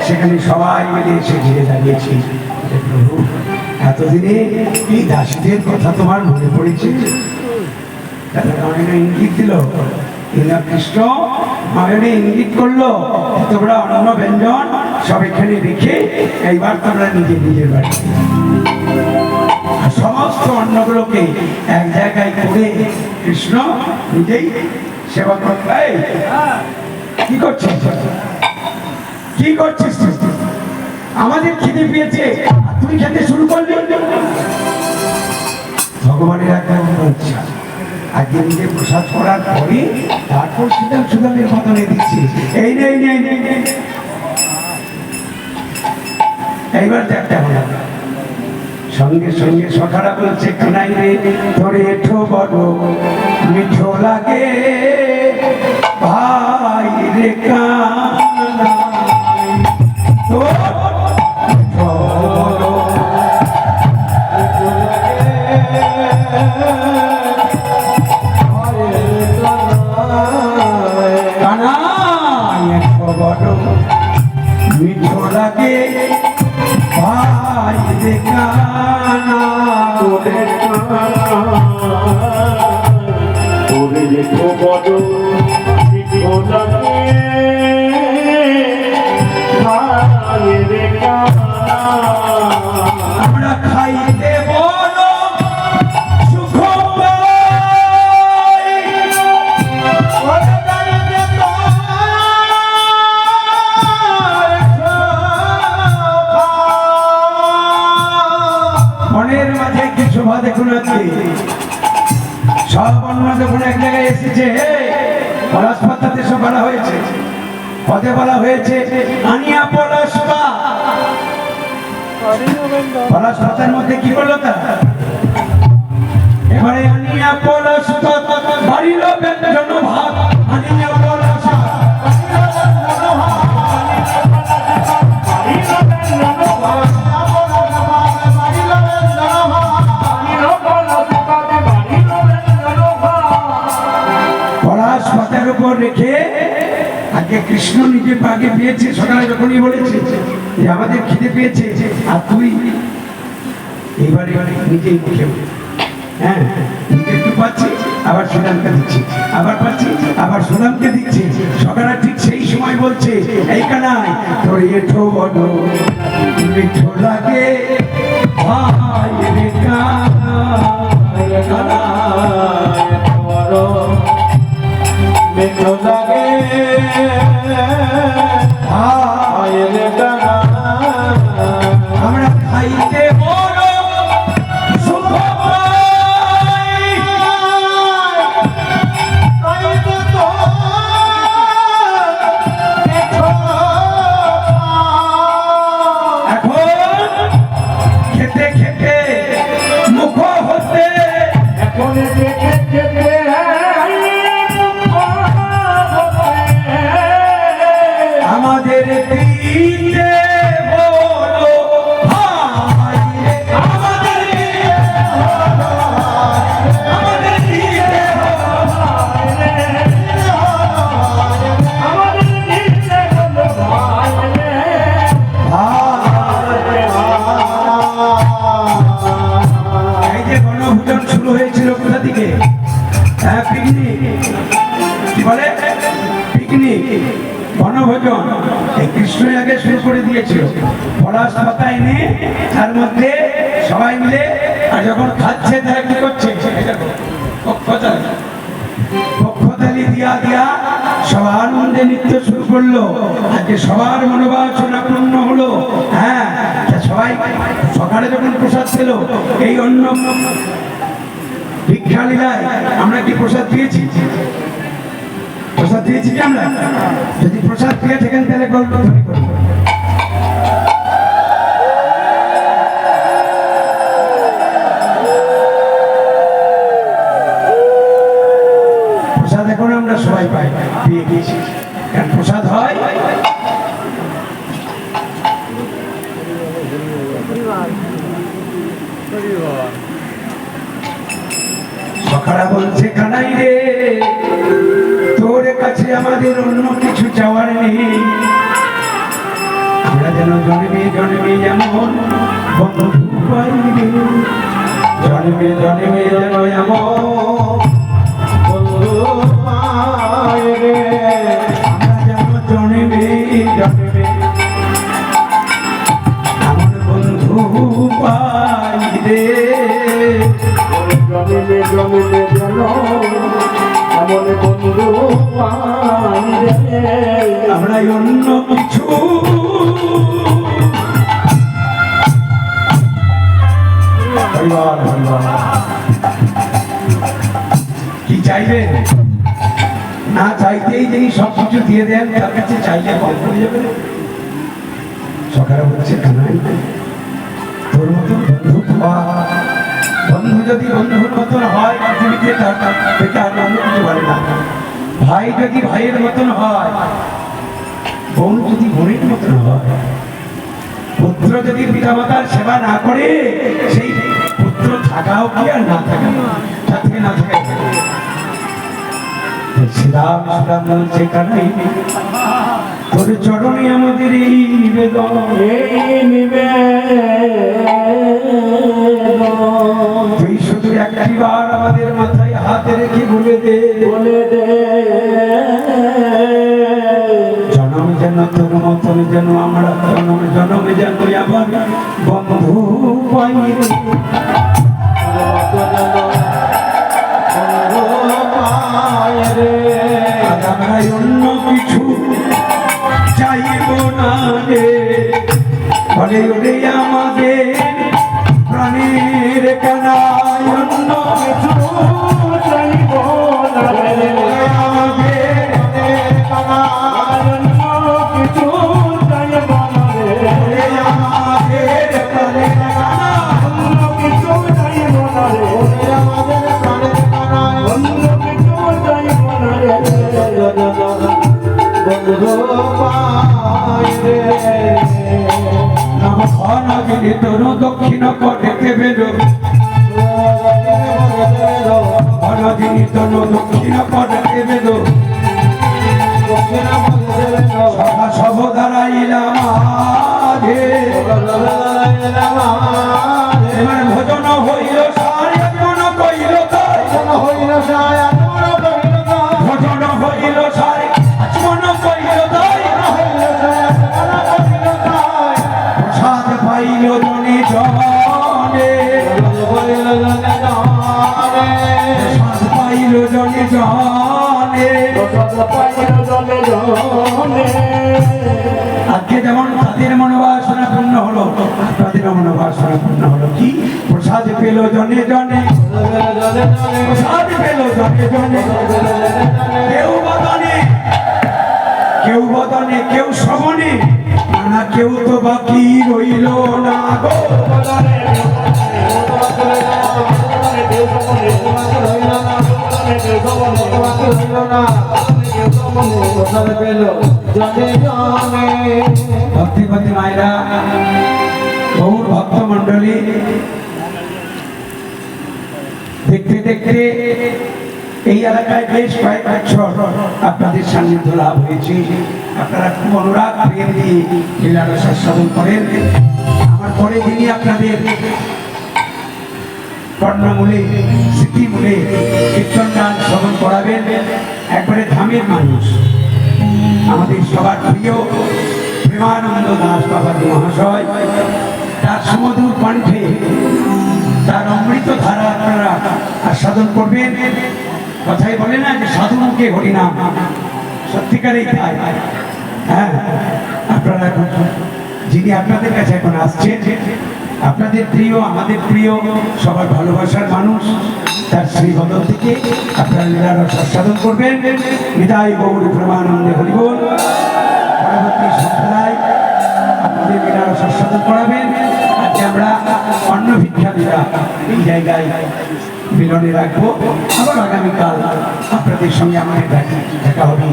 সেখানে সবাই মিলে এসে ঘিরে দাঁড়িয়েছি। প্রভু এতদিনে এই দাসীদের কথা তোমার মনে পড়েছে? ইঙ্গিত দিল কৃষ্ণ মায়ের ইঙ্গিত করলো তোমরা অন্ন ব্যঞ্জন সব এখানে রেখে এইবার তোমরা নিজে নিজের বাড়ি আর সমস্ত অন্নগুলোকে এক জায়গায় করে কৃষ্ণ নিজেই সেবা করবে। কি করছিস কি করছিস আমাদের খিদে পেয়েছে আর তুই খেতে শুরু করলি। ভগবানের একটা ইচ্ছা আজকে নিজে প্রসাদ করার পরে তারপর সুদাম সুদামের বদলে দিচ্ছি এই নেই নেই নেই এইবার একটা হলো সঙ্গে সঙ্গে সখারা বলছে কানাই রে তোরে এঠো বড় মিঠো লাগে ভাই রে কানাই তোর বড় মিঠো লাগে ভাই রে কানা তোরে দেখো বড় মিঠো লাগে ভাই রে কানা আমরা খাইতে বড় সুখ পাই মনের মাঝে কি শোভা দেখুন আজকে সব অন্য দেখুন এক জায়গায় এসেছে পলাশ পাতাতে সব বলা হয়েছে পদে বলা হয়েছে আনিয়া পলাশ পাত পলাশ পাতার মধ্যে কি বললো তারা এবারে আনিয়া পলাশ পাত বাড়িল ব্যঞ্জন ভাত আনিয়া পলাশ পলাশ পাতার উপর রেখে আগে কৃষ্ণ নিজে আগে পেয়েছে সকালে যখনই বলেছে যে আমাদের খিদে পেয়েছে আর তুই এইবারে নিজেই মুখে হ্যাঁ নিজে একটু পাচ্ছি আবার সুদামকে দিচ্ছি আবার পাচ্ছি আবার সুদামকে দিচ্ছি সকালে ঠিক সেই সময় বলছে এই কানাই তোর এঠো বড় মিঠো লাগে ভাই রে কানাই বড় মিঠো লাগে ভাই রে কানা আমরা খাইতে বড় সুখ পাই তাইতে তো মিঠো এখন খেতে খেতে মুখ হতে এখন দেখে দেখে আমাদের দিতে বলো ভাই রে, আমাদের দিতে এই যে বনভোজন শুরু হয়েছিল কোথা থেকে হ্যাঁ পিকনিক কি বলে পিকনিক বনভোজন এই কৃষ্ণ আগে শুরু করে দিয়েছিল পলাশ পাতা এনে তার মধ্যে সবাই মিলে আর যখন খাচ্ছে তারা কি করছে এই দেখো, পক্ষতালি দিয়া দিয়া সব আনন্দে নৃত্য শুরু করলো আজকে সবার মনোবাসনা পূর্ণ হলো হ্যাঁ তা সবাই সকালে যখন প্রসাদ ছিল এই অন্য ভিক্ষা লীলায় আমরা কি প্রসাদ পেয়েছি প্রসাদ দিয়েছি কি আমরা যদি প্রসাদ পেয়ে থাকেন তাহলে গল্প ধ্বনি করুন প্রসাদ এখন আমরা সবাই পাই পেয়ে গিয়েছি কারণ প্রসাদ হয় সকালে বলছে কানাই রে তোর কাছে আমাদের অন্য কিছু চাওয়ার নেই আমরা যেন জন্মে জন্মে যেমন বন্ধু পাই রে জন্মে জন্মে যেন এমন বন্ধু পাই রে আমরা যেন জন্মে জন্মে এমন বন্ধু পাই রে জমিলে জমিলে যেন এমন বন্ধু পাই রে আমরা অন্য কিছু পরিবার পরিবার কি চাইবেন না চাইতেই যিনি সব কিছু দিয়ে দেন তার কাছে চাইলে কম পড়ে যাবে সকালে বলছে কানাই তোর মতন বন্ধু পাওয়া বন্ধু যদি বন্ধুর মতন হয় পৃথিবীতে তার থেকে আর অন্য কিছু বলে না ভাই যদি ভাইয়ের মতন হয় বোন যদি বোনের মতন হয় পুত্র যদি পিতামাতার সেবা না করে সেই পুত্র থাকাও কি আর না থাকা তার থেকে না থাকা শ্রীরাম শ্রীরাম বলছে কানাই তোর চরণে আমাদের এই নিবেদন, এই নিবেদন তুই শুধু একটিবার আমাদের মাথায় হাত রেখে বলে দে, বলে দে জনম যেন তোর মতন যেন আমরা জনম জনমে যেন আবার বন্ধু পাই রে। আজ আমরা অন্য কিছু চাইব না রে, বলে ওরে আমাদের প্রাণের কানায় অন্য কিছু চাইব না রে, আমাদের কিছু চাইব না রে, ওরে আমাদের প্রাণের কানায় অন্য কিছু চাইব না রে, অন্য কিছু চাইব না রে, নম ঘন গিরি তরু দক্ষিণ কটেকে বেরো, ঘন গিরি তরু দক্ষিণ কটেকে বেরো, সভা সভ দাঁড়াইলাম আগে, এবার ভোজন হইল সারি মন কইল তাই, ভোজন হইল সারি মন কইল তাই, প্রসাদ পাইল জনে জনে, প্রসাদ পাইল জনে জনে। আজকে যেমন তাদের মনোবাসনা পূর্ণ হলো, আপনাদের মনোবাসনা পূর্ণ হলো। কি প্রসাদ পেল জনে জনে, প্রসাদ পেল জনে জনে, কেউ বদনে কেউ বদনে কেউ শ্রবণে, না কেউ তো বাকি রইল না গো। ভক্তিপতি মায়েরা, গৌর ভক্ত মন্ডলী, দেখতে দেখতে এই এলাকায় বেশ কয়েক বছর আপনাদের সান্নিধ্য লাভ হয়েছে। আপনারা খুব অনুরাগ প্রেম দিয়ে লীলার সাধন করেন। আমার পরে যিনি আপনাদের কর্ণমূলে স্মৃতিমূলে কীর্তন গান শ্রবণ করাবেন, একবারে ধামের মানুষ, আমাদের সবার প্রিয় প্রেমানন্দ দাস বাবাজি মহাশয়। তার সুমধুর কণ্ঠে তার অমৃত ধারা আপনারা আস্বাদন করবেন। কথাই বলে না যে সাধু মুখে হরিনাম, সত্যিকারেই তাই। হ্যাঁ, আপনারা এখন যিনি আপনাদের কাছে এখন আসছেন, আপনাদের প্রিয়, আমাদের প্রিয়, সবার ভালোবাসার মানুষ, তার শ্রীবদল থেকে আপনারা লীলার আস্বাদন করবেন। বিদায় গৌর প্রেমানন্দে হরিবোল। পরবর্তী সম্প্রদায় আপনাদের লীলার আস্বাদন করাবেন। আজকে আমরা অন্ন ভিক্ষা লীলা এই জায়গায় মিলনে রাখবো। আবার আগামীকাল আপনাদের সঙ্গে আমাদের দেখা হবে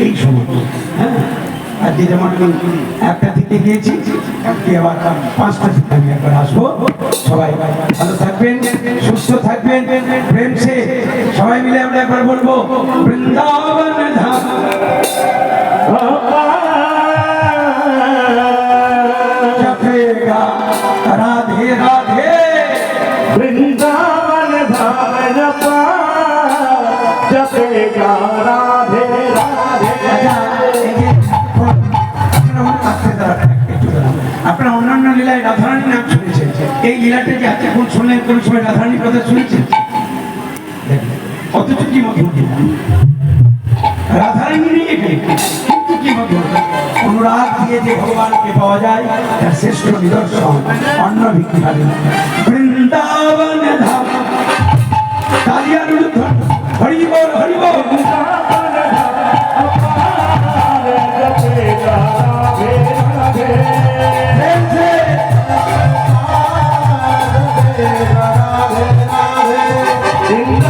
এই সময়। হ্যাঁ, আজকে যেমন আমি 1টা থেকে গিয়েছি, আজকে আবার 5টা থেকে আমি একবার আসবো। সবাই ভালো থাকবেন, সুস্থ থাকবেন, প্রেম সে সবাই মিলে আমরা একবার বলবো বৃন্দাবন ধাম জপেগা রাধে রাধে, বৃন্দাবন ধাম জপা জপেগা রাধে রাধে। আপনারা অন্যান্য লীলায় রাধারানীর নাম শুনেছেন, এই লীলাটা কি আজকে কোন শুনলেন? কোন সময় রাধারানীর কথা শুনেছেন? অথচ কি মধুর লীলা, রাধারানী নিয়ে কিন্তু কি মধুর অনুরাগ দিয়ে যে ভগবানকে পাওয়া যায়, তার শ্রেষ্ঠ নিদর্শন অন্ন ভিক্ষা লীলা। বৃন্দাবন ধাম কালিয়ার হরি বল হরি বল। Brindavan